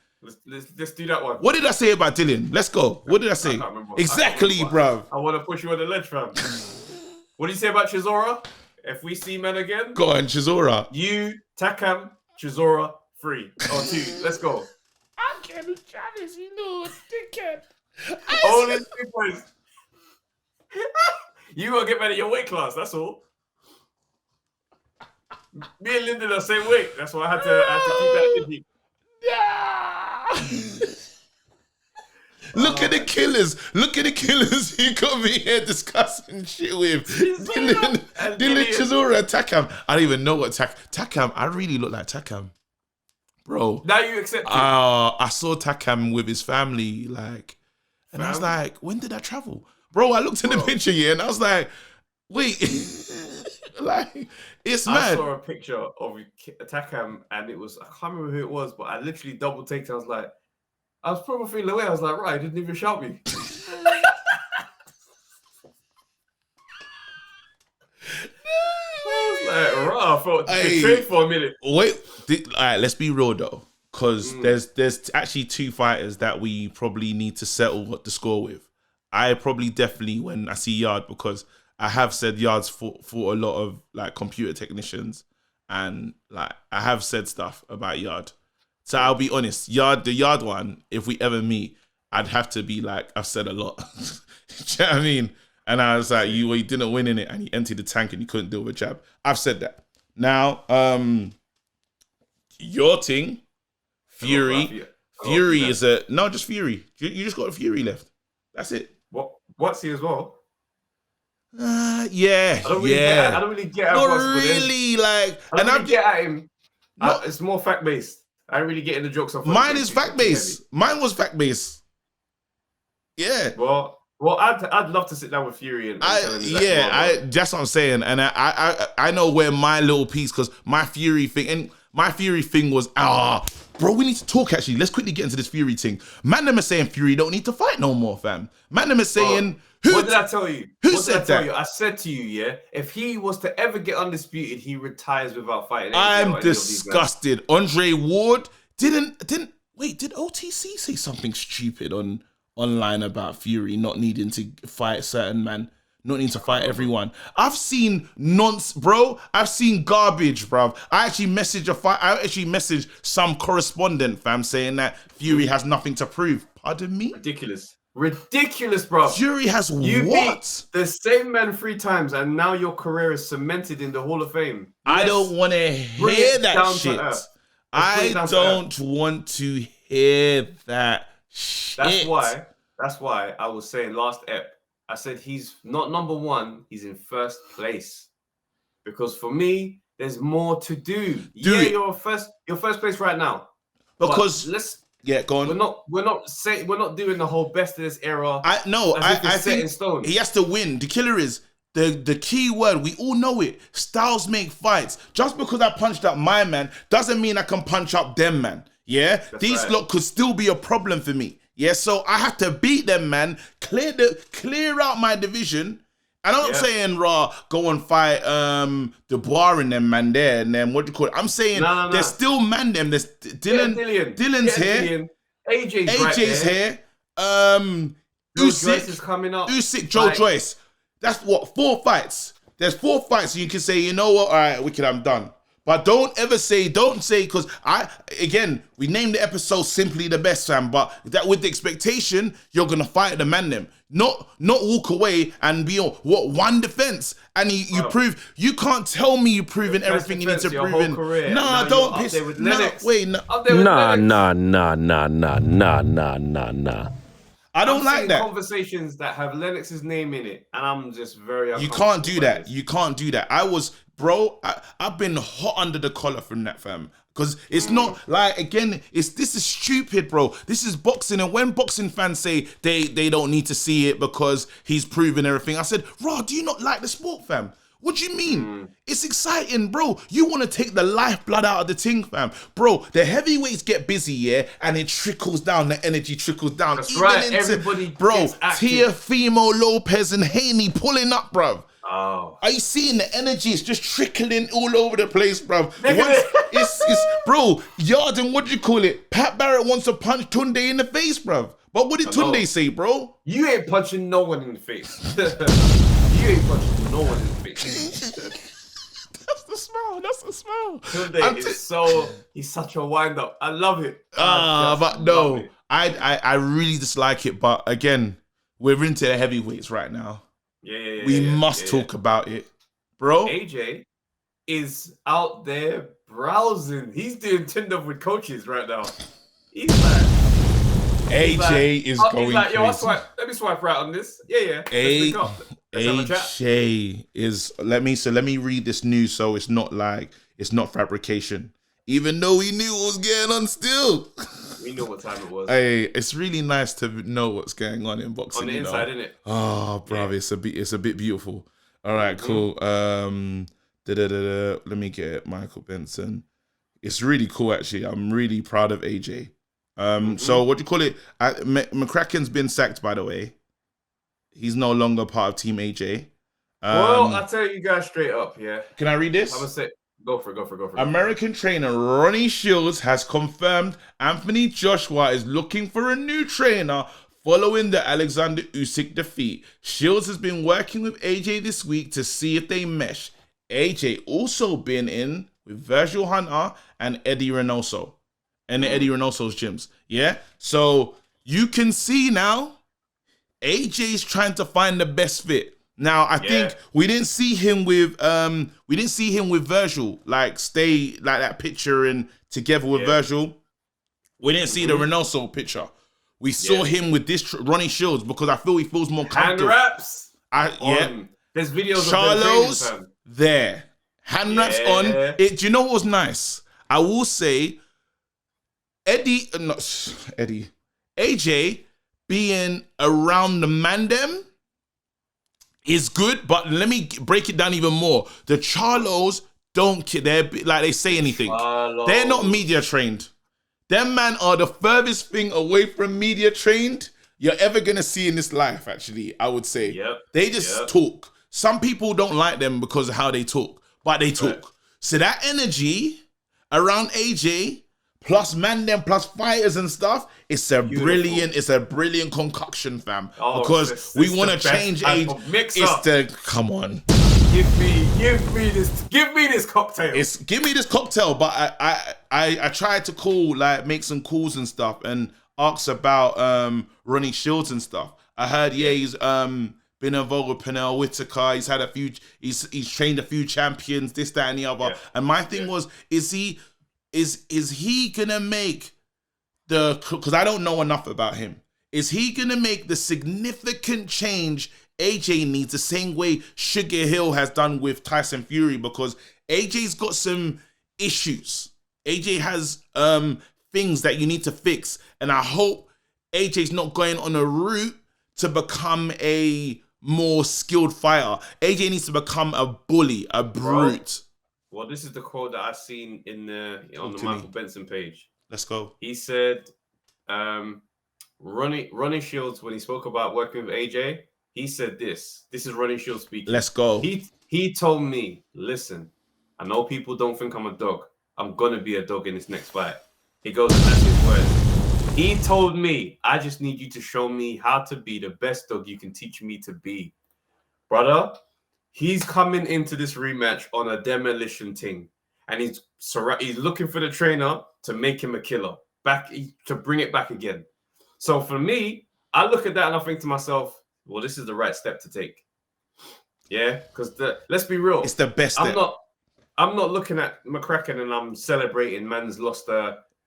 A: Let's do that one.
B: What did I say about Dillian? Let's go. What did I say?
A: I can't remember.
B: Exactly, bro.
A: I want to push you on the ledge, fam. What do you say about Chisora? If we see men again.
B: Go on, Chisora.
A: You, Takam, Chisora, 3 or 2. Let's go.
B: I'm getting Travis, you know, dickhead.
A: Only 2 points. You gotta get better your weight class, that's all. Me and Lyndon are the same weight. That's why I had to keep that in.
B: Look at the killers. You got me here discussing shit with Dylan Chisora, Takam. I don't even know what Takam. I really look like Takam. bro.
A: Now you accept it.
B: I saw Takam with his family, like, and I was like, when did I travel? Bro, I looked in the picture, and I was like, wait, like, it's mad.
A: I saw a picture of Takam, and it was, I can't remember who it was, but I literally double taked it. I was like, I was probably feeling away. I was like, right, he didn't even shout me. I was like, right, I felt betrayed for a minute.
B: Wait, all right, let's be real though. Because there's actually two fighters that we probably need to settle what the score with. I probably definitely, when I see Yard, because I have said Yard's fought a lot of like computer technicians, and like I have said stuff about Yard. So I'll be honest, the Yard one, if we ever meet, I'd have to be like, I've said a lot. Do you know what I mean? And I was like, you didn't win in it, and you emptied the tank and you couldn't deal with a jab. I've said that. Now, your thing, Fury is just Fury. You just got a Fury left. That's it.
A: What's he as well?
B: Yeah.
A: I don't really get at
B: Not really, like,
A: I don't really get at him. It's more fact based. I don't really get in the jokes of
B: mine is fact based. Mine was fact based. Yeah.
A: Well, I'd love to sit down with Fury and
B: that's what I'm saying, and I know where my little piece, because my Fury thing was bro, we need to talk actually. Let's quickly get into this Fury thing. Man, them are saying Fury don't need to fight no more, fam. Man, them are saying
A: what did I tell you?
B: Who said that?
A: I said to you, if he was to ever get undisputed, he retires without fighting.
B: I'm disgusted. Andre Ward didn't wait. Did OTC say something stupid online about Fury not needing to fight certain man, not needing to fight everyone? I've seen nonsense, bro. I've seen garbage, bro. I actually messaged some correspondent, fam, saying that Fury has nothing to prove. Pardon me?
A: Ridiculous, bro.
B: Fury has
A: you
B: what?
A: Beat the same man 3 times, and now your career is cemented in the Hall of Fame.
B: I don't want to hear that shit. I don't want to hear that shit.
A: That's why I was saying last ep, I said he's not number 1, he's in first place. Because for me, there's more to do. You're first place right now.
B: Because go on.
A: We're not doing the whole best of this era.
B: I think in stone. He has to win. The killer is the key word. We all know it. Styles make fights. Just because I punched up my man doesn't mean I can punch up them, man. Yeah, these lot could still be a problem for me. Yeah, so I have to beat them, man. Clear out my division. And I'm not saying go and fight Dubois and them, man, there, and then what do you call it? I'm saying there's still man them. There's Dylan's here. AJ's here.
A: Usyk is coming up.
B: Usyk, Joe Joyce. That's what, 4 fights. There's 4 fights, so you can say, you know what? All right, Wicked, I'm done. But don't say, because we named the episode Simply the Best, fam, but that with the expectation, you're going to fight the man them. Not walk away and be on, one defense. And you prove, you can't tell me you're proving everything you need to prove in. Nah, don't piss. Nah. I don't like that.
A: Conversations that have Lennox's name in it, and I'm just very.
B: You can't do that. You can't do that. I've been hot under the collar from that, fam. Because it's not like, this is stupid, bro. This is boxing, and when boxing fans say they don't need to see it because he's proven everything, I said, do you not like the sport, fam? What do you mean? It's exciting, bro. You want to take the lifeblood out of the thing, fam. Bro, the heavyweights get busy, and it trickles down. The energy trickles down.
A: That's right. Everybody gets active.
B: Teofimo Lopez and Haney pulling up, bro.
A: Oh.
B: Are you seeing the energy? It's just trickling all over the place, bro. Bro, Yard and what do you call it? Pat Barrett wants to punch Tunde in the face, bro. But what did Tunde say, bro?
A: You ain't punching no one in the face. You ain't punching no one in the face.
B: That's the smile.
A: Tunde he's such a wind up. I love it.
B: But no, I really dislike it. But again, we're into the heavyweights right now. We must talk about it, bro.
A: AJ is out there browsing. He's doing Tinder with coaches right now. He's like,
B: AJ is going.
A: He's like, let me swipe right on this. Yeah.
B: AJ is. Let me read this news so it's not fabrication. even though we knew what was going on still.
A: We know what time it was.
B: Hey, it's really nice to know what's going on in boxing.
A: On the inside, isn't it?
B: Oh, bruv, it's a bit beautiful. All right, cool. Let me get it. Michael Benson. It's really cool, actually. I'm really proud of AJ. So what do you call it? McCracken's been sacked, by the way. He's no longer part of Team AJ.
A: Well, I'll tell you guys straight up, yeah.
B: Can I read this?
A: I'm gonna say, go for it.
B: American trainer Ronnie Shields has confirmed Anthony Joshua is looking for a new trainer following the Alexander Usyk defeat. Shields has been working with AJ this week to see if they mesh. AJ also been in with Virgil Hunter and Eddie Reynoso. And Eddie Reynoso's gyms. Yeah? So you can see now AJ's trying to find the best fit. Now I think we didn't see him with Virgil, like stay like that picture and together with Virgil. We didn't see the Reynoso picture. We saw him with this Ronnie Shields because I feel he feels more comfortable.
A: Hand wraps. There's videos
B: Charlo's
A: of them
B: there. Hand wraps on. Do you know what was nice? I will say AJ being around the mandem is good, but let me break it down even more. The Charlos don't care. They're like they say anything. They're not media trained. Them man are the furthest thing away from media trained you're ever gonna see in this life, actually, I would say. They just talk. Some people don't like them because of how they talk, but they talk. Right. So that energy around AJ plus mandem plus fighters and stuff, it's a brilliant concoction, fam. Because we want to change age. Come on.
A: Give me this cocktail.
B: Give me this cocktail. But I tried to make some calls and stuff and ask about Ronnie Shields and stuff. I heard he's been involved with Pernell Whitaker. He's had he's trained a few champions, this, that, and the other. And my thing was, is he gonna make because I don't know enough about him. Is he gonna make the significant change AJ needs the same way Sugar Hill has done with Tyson Fury? Because AJ's got some issues. AJ has things that you need to fix. And I hope AJ's not going on a route to become a more skilled fighter. AJ needs to become a bully, a brute.
A: Well, this is the quote that I've seen on the Michael Benson page.
B: Let's go.
A: He said, Ronnie Shields, when he spoke about working with AJ, he said this. This is Ronnie Shields speaking.
B: Let's go.
A: He told me, listen, I know people don't think I'm a dog. I'm going to be a dog in this next fight. He goes, and that's his words. He told me, I just need you to show me how to be the best dog you can teach me to be. Brother, he's coming into this rematch on a demolition thing. And he's looking for the trainer to make him a killer. To bring it back again. So for me, I look at that and I think to myself, well, this is the right step to take. Yeah, because let's be real.
B: It's the best step.
A: I'm not looking at McCracken and I'm celebrating man's lost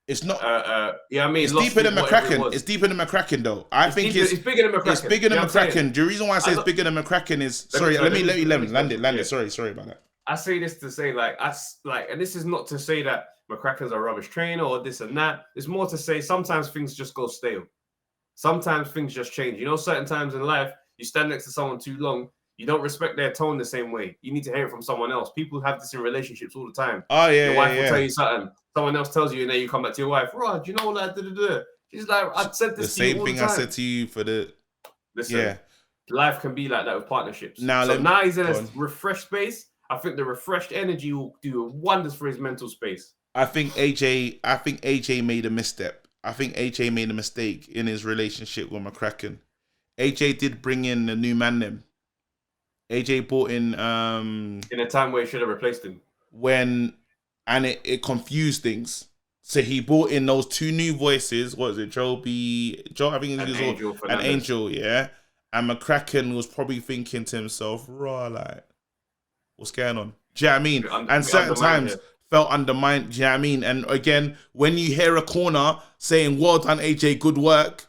B: it's not.
A: I mean,
B: it's deeper than McCracken. It's deeper than McCracken, though. It's
A: bigger than McCracken.
B: It's bigger than McCracken. The reason why I say it's bigger than McCracken is let me land it. Sorry about that.
A: I say this to say and this is not to say that McCracken's a rubbish trainer or this and that. It's more to say sometimes things just go stale. Sometimes things just change. You know, certain times in life, you stand next to someone too long, you don't respect their tone the same way. You need to hear it from someone else. People have this in relationships all the time.
B: Oh, yeah,
A: your wife will tell you something. Someone else tells you, and then you come back to your wife. Rod, you know that? She's like, I said this to you all the time. The same thing I said to you for the...
B: Listen,
A: life can be like that with partnerships. Now he's in a refreshed space. I think the refreshed energy will do wonders for his mental space.
B: I think AJ made a misstep. I think AJ made a mistake in his relationship with McCracken. AJ did bring in a new man then. AJ brought in
A: a time where he should have replaced him.
B: It confused things. So he brought in those two new voices. What is it? Joe, I think it was an Angel, yeah. And McCracken was probably thinking to himself, raw, like, what's going on? Do you know what I mean? And certain times felt undermined, do you know what I mean? And again, when you hear a corner saying, well done, AJ, good work,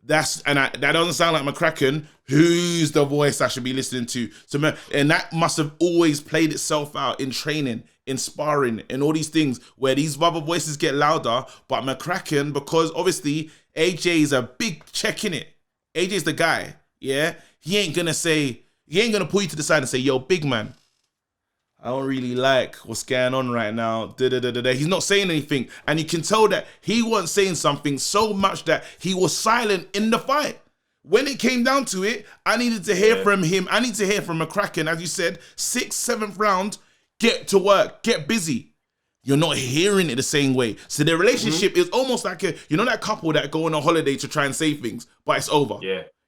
B: that doesn't sound like McCracken. Who's the voice I should be listening to? So, and that must have always played itself out in training. in sparring and all these things where these other voices get louder, but McCracken, because obviously AJ is a big check in it. AJ's the guy, yeah? He ain't gonna pull you to the side and say, yo, big man, I don't really like what's going on right now. He's not saying anything. And you can tell that he wasn't saying something so much that he was silent in the fight. When it came down to it, I needed to hear from him. I need to hear from McCracken. As you said, 6th, 7th round, get to work, get busy. You're not hearing it the same way. So their relationship is almost like that couple that go on a holiday to try and save things, but it's over.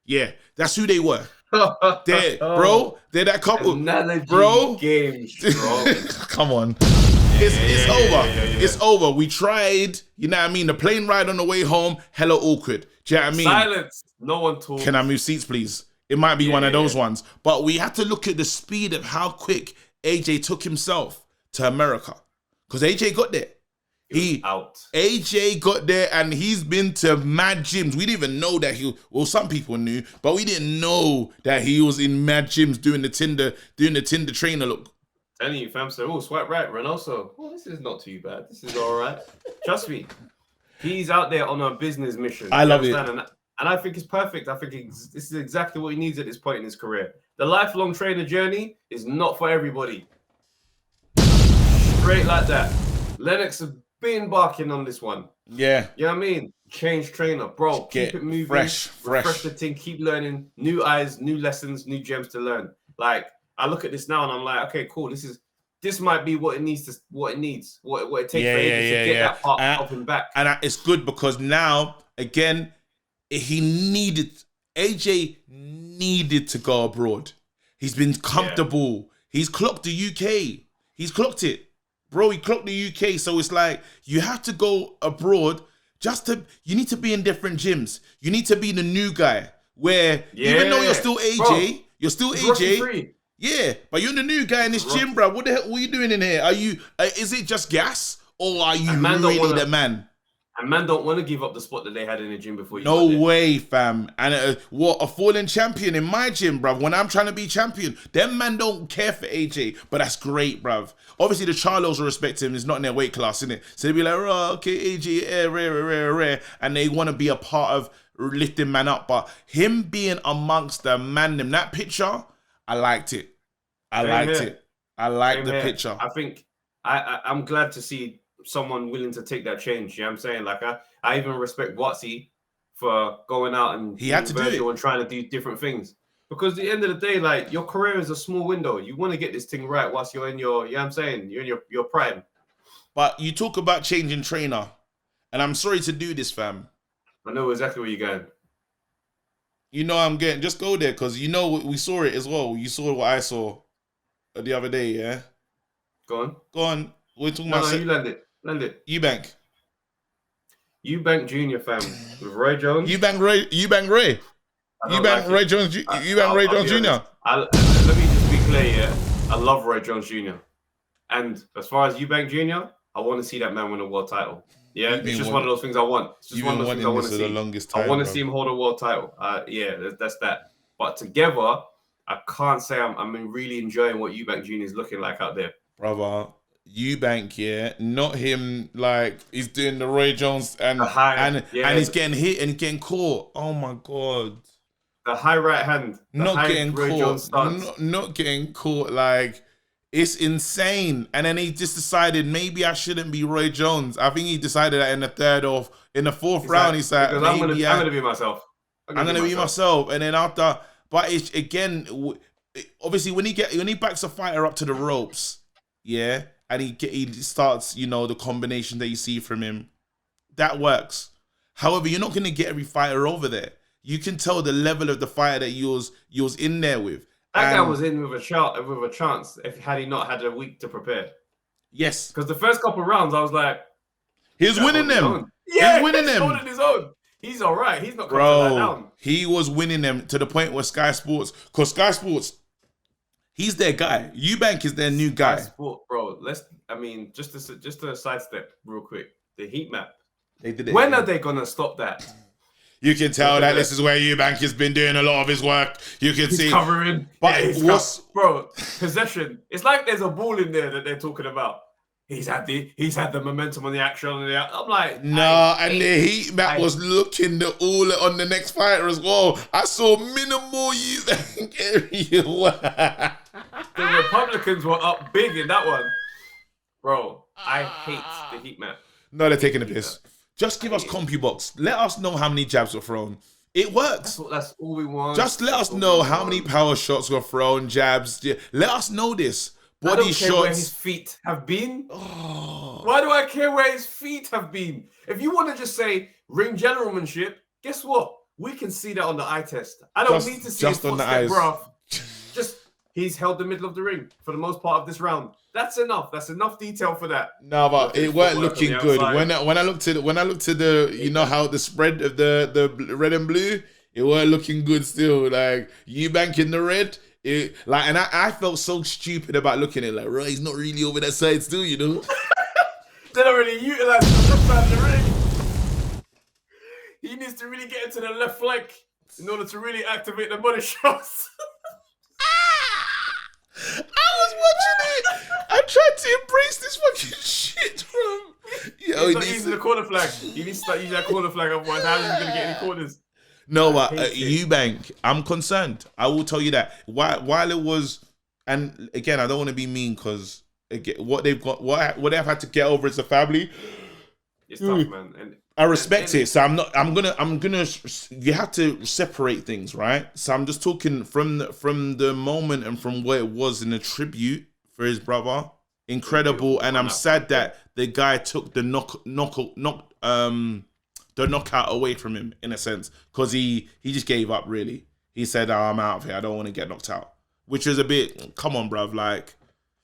B: Yeah, that's who they were. They're that couple.
A: Analogy
B: bro.
A: Game strong.
B: Come on. It's over. It's over. We tried, you know what I mean? The plane ride on the way home, hella awkward. Do you know what I mean?
A: Silence. No one talks.
B: Can I move seats, please? It might be one of those ones. But we have to look at the speed of how quick AJ took himself to America. Because AJ got there. AJ got there and he's been to mad gyms. We didn't even know that some people knew, but we didn't know that he was in mad gyms doing the Tinder trainer look.
A: Telling you, fam, so swipe right, Reynoso. Oh, this is not too bad. This is all right. Trust me. He's out there on a business mission.
B: I love it.
A: And I think it's perfect. I think this is exactly what he needs at this point in his career. The lifelong trainer journey is not for everybody. Straight like that. Lennox has been barking on this one.
B: Yeah.
A: You know what I mean? Change trainer. Bro, keep it moving.
B: Fresh.
A: Refresh the thing. Keep learning. New eyes, new lessons, new gems to learn. Like, I look at this now and I'm like, okay, cool. This might be what it needs, what it takes for AJ to get that part up and back.
B: And it's good because now, again, AJ needed to go abroad. He's been comfortable. Yeah. He's clocked the UK. He's clocked it. Bro, he clocked the UK. So it's like, you have to go abroad you need to be in different gyms. You need to be the new guy where even though you're still AJ, you're still AJ. Yeah, but you're the new guy in this gym, bro. What the hell? What are you doing in here? Are you? Is it just gas, or are you really the man?
A: And man don't want to give up the spot that they had in the gym before.
B: No way, fam. And a fallen champion in my gym, bruv. When I'm trying to be champion, them man don't care for AJ. But that's great, bruv. Obviously, the Charlos will respect him. It's not in their weight class, innit? So they'll be like, oh, okay, AJ, rare. And they want to be a part of lifting man up. But him being amongst the man, in that picture, I liked it. I liked the picture.
A: I think I'm glad to see someone willing to take that change. You know what I'm saying? Like, I even respect Watsy for going out and
B: he had to do it
A: and trying to do different things. Because at the end of the day, like, your career is a small window. You want to get this thing right whilst you're in your, you know what I'm saying? You're in your prime.
B: But you talk about changing trainer, and I'm sorry to do this, fam.
A: I know exactly where you're going.
B: You know I'm getting, just go there, because you know we saw it as well. You saw what I saw the other day, yeah?
A: Go
B: on. We're talking about...
A: you land it.
B: Eubank
A: Jr., fam, with Roy Jones.
B: Eubank Roy Jones Jr.
A: Let me just be clear, yeah. I love Roy Jones Jr. And as far as Eubank Jr., I want to see that man win a world title. Yeah, it's just one of those things I want. It's just one of those things I want to see. I want to see him hold a world title. That's that. But together, I can't say I'm really enjoying what Eubank Jr. is looking like out there.
B: Brother, Eubank, yeah, not him. Like, he's doing the Roy Jones and he's getting hit and getting caught. Oh my god,
A: the high right hand,
B: not getting caught, not getting caught. Like, it's insane. And then he just decided maybe I shouldn't be Roy Jones. I think he decided that in the fourth round. He's like,
A: I'm gonna be myself.
B: I'm gonna be myself. And then after, but it's again, obviously when he backs a fighter up to the ropes, yeah. And he starts, the combination that you see from him. That works. However, you're not going to get every fighter over there. You can tell the level of the fighter that you was in there with.
A: That guy was in with a chance had he not had a week to prepare.
B: Yes.
A: Because the first couple of rounds, I was like...
B: He was winning them.
A: Yeah,
B: he's winning them.
A: Holding his own. He's all right. He's not coming down.
B: He was winning them to the point where Sky Sports... Because Sky Sports... He's their guy. Eubank is their new guy.
A: Sport, bro. Just to sidestep real quick. The heat map.
B: They did it.
A: When are they gonna stop that?
B: You can tell that this is where Eubank has been doing a lot of his work. You can see
A: covering.
B: But
A: possession. It's like there's a ball in there that they're talking about. he's had the momentum on the action. I'm like,
B: nah, and the heat map was looking all on the next fighter as well. I saw minimal area.
A: The Republicans were up big in that one, bro. I hate the heat map.
B: No, they're taking the piss. Just give us CompuBox. Let us know how many jabs were thrown. It works.
A: That's all we want.
B: Just let us know how many power shots were thrown, jabs. Let us know this. Body
A: I don't care
B: shots.
A: where his feet have been. Oh. Why do I care where his feet have been? If you want to just say ring generalmanship, guess what? We can see that on the eye test. I don't need to see his footstep, bro. Just he's held the middle of the ring for the most part of this round. That's enough. That's enough detail for that.
B: No, but it weren't looking good. When I looked at the you know how the spread of the red and blue, it weren't looking good still. Like Eubank in the red, and I felt so stupid about looking at it. Like, right, he's not really over that side still, you know.
A: They don't really utilize the left side of the ring. He needs to really get into the left flank in order to really activate the body shots.
B: I was watching it. I tried to embrace this fucking shit, bro.
A: Yo, he's not using the corner flag. He needs to start using that corner flag, otherwise how is he going to get any corners?
B: No, Eubank, I'm concerned. I will tell you that. While it was, and again, I don't want to be mean because what they've had to get over as a family.
A: It's tough, man. And
B: I respect it. So I'm gonna. You have to separate things, right? So I'm just talking from the moment and from where it was in a tribute for his brother. Incredible, and I'm sad that the guy took the knockout away from him in a sense because he just gave up. Really, he said, I'm out of here. I don't want to get knocked out, which is a bit. Come on, bruv. Like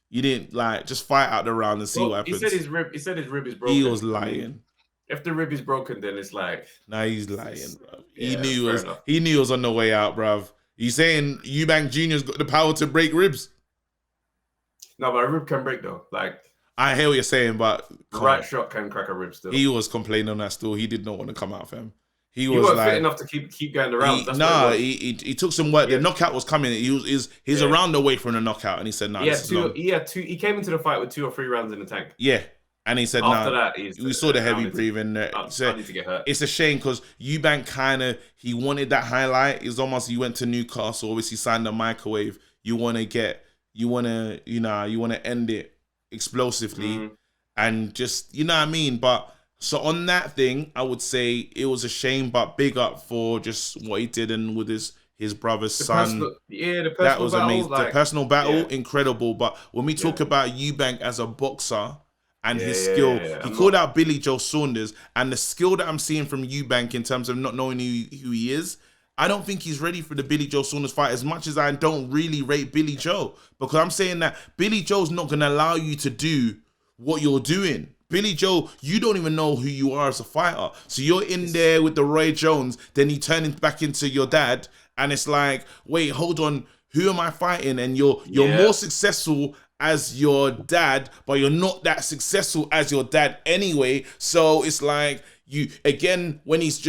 B: you didn't just fight out the round and see what happens.
A: He said his rib is broken.
B: He was lying.
A: If the rib is broken, then it's like...
B: Nah, he's lying, bro. He knew it was on the way out, bruv. You saying Eubank Jr.'s got the power to break ribs?
A: No, but a rib can break, though. Like,
B: I hear what you're saying, but...
A: The right shot can crack a rib still.
B: He was complaining on that still. He did not want to come out, fam. He
A: wasn't fit enough to keep going around.
B: He took some work. The knockout was coming. He's a round away from the knockout, and he said,
A: he came into the fight with 2 or 3 rounds in the tank.
B: Yeah. And he said,
A: after that,
B: we saw the heavy breathing.
A: I need to get hurt.
B: It's a shame because Eubank he wanted that highlight. It's almost he went to Newcastle, obviously signed a microwave. You want to end it explosively and just, you know what I mean? But so on that thing, I would say it was a shame, but big up for just what he did and with his brother's son.
A: The personal
B: that was
A: battle,
B: amazing. The personal battle, incredible. But when we talk about Eubank as a boxer, and his skill. He called out Billy Joe Saunders, and the skill that I'm seeing from Eubank in terms of not knowing who he is, I don't think he's ready for the Billy Joe Saunders fight as much as I don't really rate Billy Joe. Because I'm saying that Billy Joe's not going to allow you to do what you're doing. Billy Joe, you don't even know who you are as a fighter. So you're in there with the Roy Jones, then you turn back into your dad, and it's like, wait, hold on, who am I fighting? And you're more successful as your dad, but you're not that successful as your dad anyway. So it's like when he's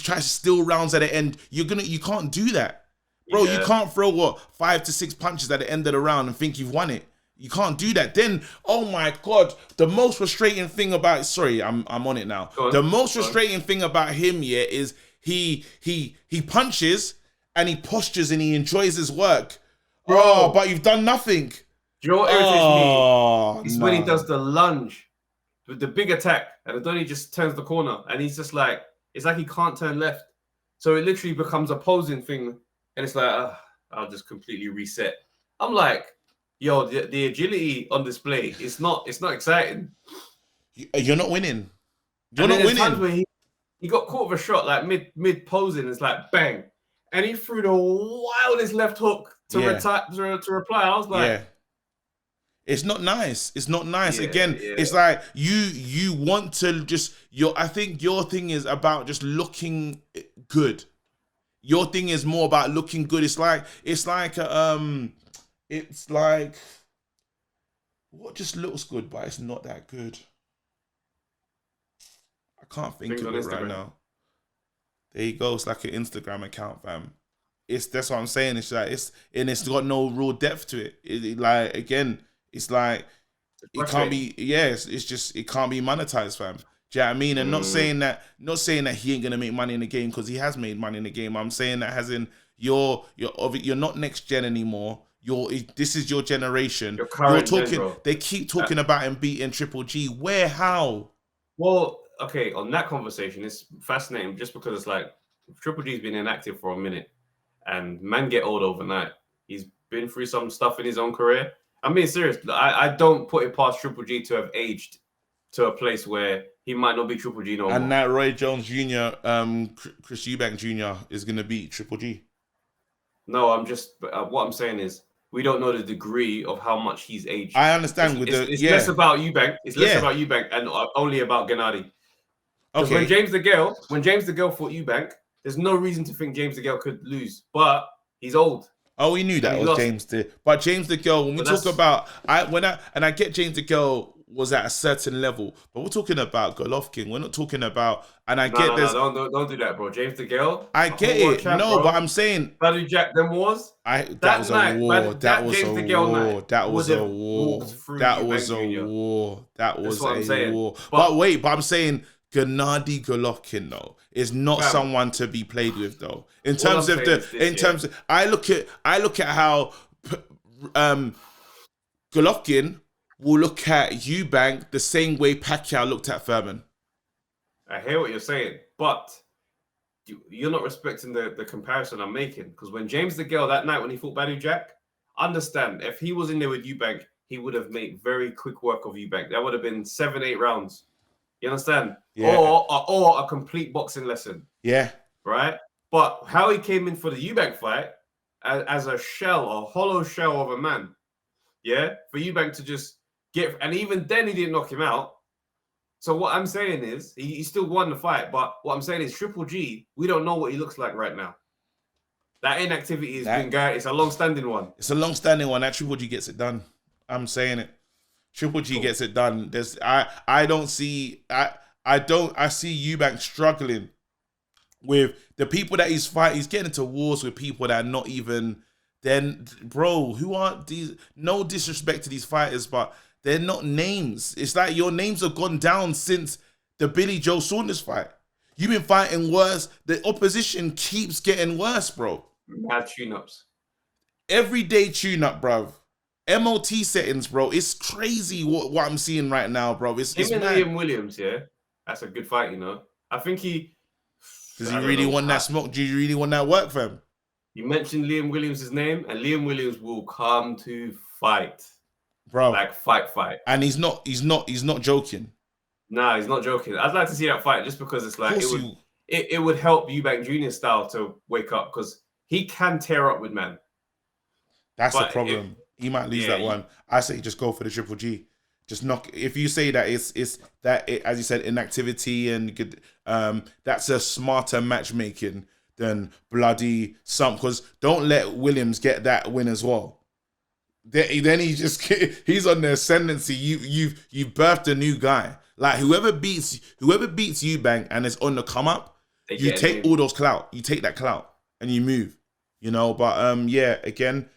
B: trying to steal rounds at the end, you can't do that, bro. You can't throw 5 to 6 punches at the end of the round and think you've won it. You can't do that. Then, oh my God, the most frustrating thing about I'm on it now. The most frustrating thing about him is he punches and he postures and he enjoys his work. Bro, oh, but you've done nothing.
A: Do you know what irritates me? It's when he does the lunge with the big attack and then he just turns the corner and he's just like, it's like he can't turn left. So it literally becomes a posing thing and it's like, I'll just completely reset. I'm like, yo, the agility on display, it's not exciting.
B: You're not winning.
A: You're not winning. Times where he got caught with a shot like mid posing, it's like bang. And he threw the wildest left hook to reply. I was like,
B: it's not nice. It's not nice. Again, it's like you want to just I think your thing is about just looking good. Your thing is more about looking good. It's like what just looks good, but it's not that good. I can't think of it right now. There you go. It's like an Instagram account, fam. That's what I'm saying. It's like it's got no real depth to it. It's like it can't be. Yes, it's just it can't be monetized, fam. Do you know what I mean? And not saying that he ain't gonna make money in the game, because he has made money in the game. I'm saying that as in you're not next gen anymore. This is your generation.
A: You're talking.
B: They keep talking about him beating Triple G. Where? How?
A: Well, okay. On that conversation, it's fascinating just because it's like Triple G's been inactive for a minute, and man get old overnight. He's been through some stuff in his own career. I'm being serious. I don't put it past Triple G to have aged to a place where he might not be Triple G no more.
B: And that Roy Jones Jr., Chris Eubank Jr. is going to beat Triple G.
A: No, I'm just what I'm saying is we don't know the degree of how much he's aged.
B: I understand.
A: It's less about Eubank. It's less about Eubank and only about Gennady. Okay. When James DeGale fought Eubank, there's no reason to think James DeGale could lose, but he's old.
B: Oh, we knew that was James DeGale. But James DeGale, when we talk about I get James DeGale was at a certain level, but we're talking about Golovkin. We're not talking about, and I get this.
A: Don't do that, bro. James DeGale.
B: I get it. No, but I'm saying
A: Badou Jack them wars.
B: That was a war. That was a war. That was a war. That was a war. That was a war. But wait, I'm saying Gennady Golovkin though is not someone to be played with though. In terms of I look at how Golovkin will look at Eubank the same way Pacquiao looked at Thurman.
A: I hear what you're saying, but you're not respecting the comparison I'm making. Because when James DeGale that night when he fought Badou Jack, understand if he was in there with Eubank, he would have made very quick work of Eubank. That would have been 7-8 rounds. You understand? Yeah. Or a complete boxing lesson.
B: Yeah.
A: Right? But how he came in for the Eubank fight as a hollow shell of a man. Yeah? For Eubank to just and even then he didn't knock him out. So what I'm saying is he still won the fight. But what I'm saying is Triple G, we don't know what he looks like right now. That inactivity has been it's a long-standing one.
B: It's a long-standing one. That Triple G gets it done. I'm saying it. Triple G gets it done. I see Eubank struggling with the people that he's fighting. He's getting into wars with people that are not even who aren't these? No disrespect to these fighters, but they're not names. It's like your names have gone down since the Billy Joe Saunders fight. You've been fighting worse. The opposition keeps getting worse, bro.
A: Mad tune-ups.
B: Everyday tune-up, bro. MOT settings, bro. It's crazy what I'm seeing right now, bro. It's
A: Liam Williams, yeah. That's a good fight, you know. I think
B: does he really want that smoke? Do you really want that work, fam?
A: You mentioned Liam Williams' name, and Liam Williams will come to fight,
B: bro.
A: Like fight,
B: and he's not joking.
A: Nah, he's not joking. I'd like to see that fight just because it's like it would help Eubank Jr. style to wake up because he can tear up with man.
B: That's the problem. He might lose that one. I say just go for the Triple G. Just knock. If you say that it's as you said, inactivity and that's a smarter matchmaking than bloody some. Because don't let Williams get that win as well. Then he's on the ascendancy. You've birthed a new guy. Like whoever beats Eubank and is on the come up, you take all those clout. You take that clout and you move. You know. But again.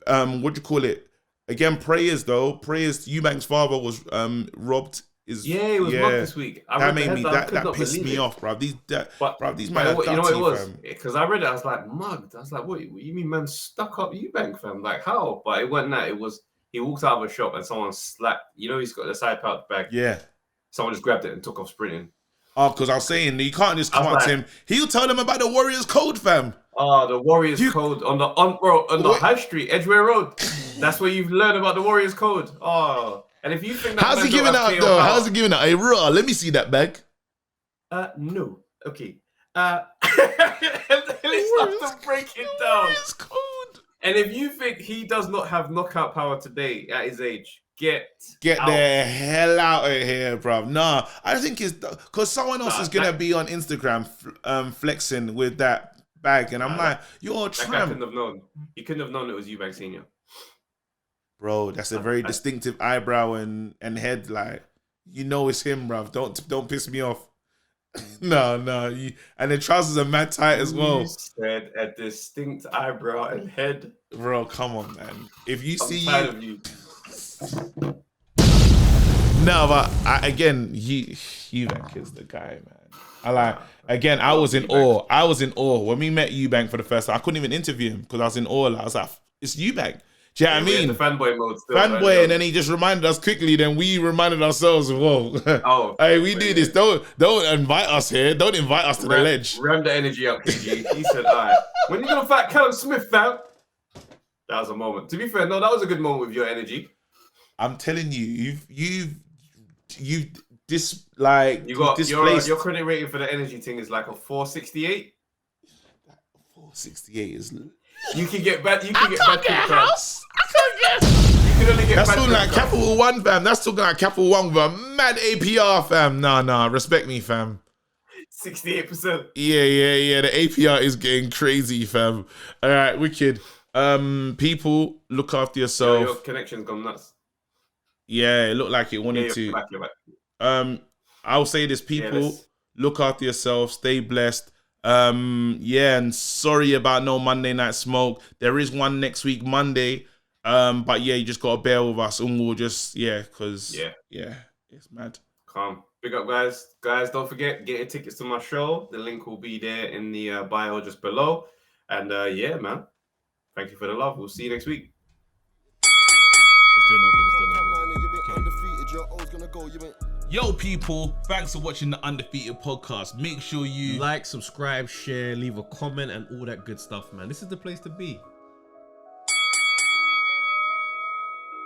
B: What do you call it? Again, prayers. Eubank's father was robbed.
A: He was robbed this week.
B: That pissed me off, bro. These men are dirty,
A: you know what it was? Because I read it, I was like mugged. I was like, what you mean, man? Stuck up Eubank, fam? Like how? But it wasn't that. It was he walked out of a shop and someone slapped. You know, he's got the side pouch bag.
B: Yeah.
A: Someone just grabbed it and took off sprinting.
B: Oh, because I was saying you can't just come up to him. He'll tell them about the Warriors Code, fam.
A: Oh, the Warriors Code on the High Street, Edgware Road. That's where you've learned about the Warriors Code. Oh, and if you think that
B: how's he giving out though? How's he giving out? Hey, raw. Let me see that bag.
A: No. Okay. And it's have to break it down.
B: Warriors Code.
A: And if you think he does not have knockout power today at his age, get
B: out. The hell out of here, bro. Nah, I think it's because someone else is gonna be on Instagram flexing with that bag, and I'm like, you're a tramp.
A: I couldn't have known. You couldn't have known it was Eubank Senior.
B: Bro, that's a very distinctive eyebrow and head. Like, you know it's him, bro. Don't piss me off. No. And the trousers are mad tight as well.
A: You said a distinct eyebrow and head.
B: Bro, come on, man. If you
A: I'm
B: see
A: tired of you.
B: No, but Eubank is the guy, man. I was in awe. I was in awe when we met Eubank for the first time. I couldn't even interview him because I was in awe. I was like, it's Eubank. Do you know what I mean?
A: The fanboy mode still.
B: Fanboy, and then he just reminded us quickly. Then we reminded ourselves, whoa.
A: Oh,
B: hey, we do this. Don't invite us here. Don't invite us to the ledge.
A: Ram the energy up, PG. He said, all right, when you gonna fight Callum Smith, fam? That was a moment. To be fair, no, that was a good moment with your energy.
B: I'm telling you, you've displaced.
A: Your credit rating for the energy thing is like a 468.
B: 468 is.
A: You can get back. You can get back to the
B: house. I can't get.
A: You can only get.
B: That's
A: back
B: talking
A: to
B: like Capital One, fam. That's talking like Capital One with a mad APR, fam. Nah. Respect me, fam.
A: 68%.
B: Yeah. The APR is getting crazy, fam. All right, wicked. People, look after yourself.
A: Your connection's gone nuts.
B: Yeah, it looked like it wanted to.
A: You're back.
B: I'll say this, people, look after yourself, stay blessed. And sorry about no Monday Night Smoke. There is one next week, Monday. But yeah, you just gotta bear with us, and we'll just because it's mad.
A: Calm. Big up, guys. Guys, don't forget, get your tickets to my show. The link will be there in the bio just below. And yeah, man. Thank you for the love. We'll see you next week.
B: Yo, people, thanks for watching the Undefeated podcast. Make sure you
C: like, subscribe, share, leave a comment, and all that good stuff, man. This is the place to be.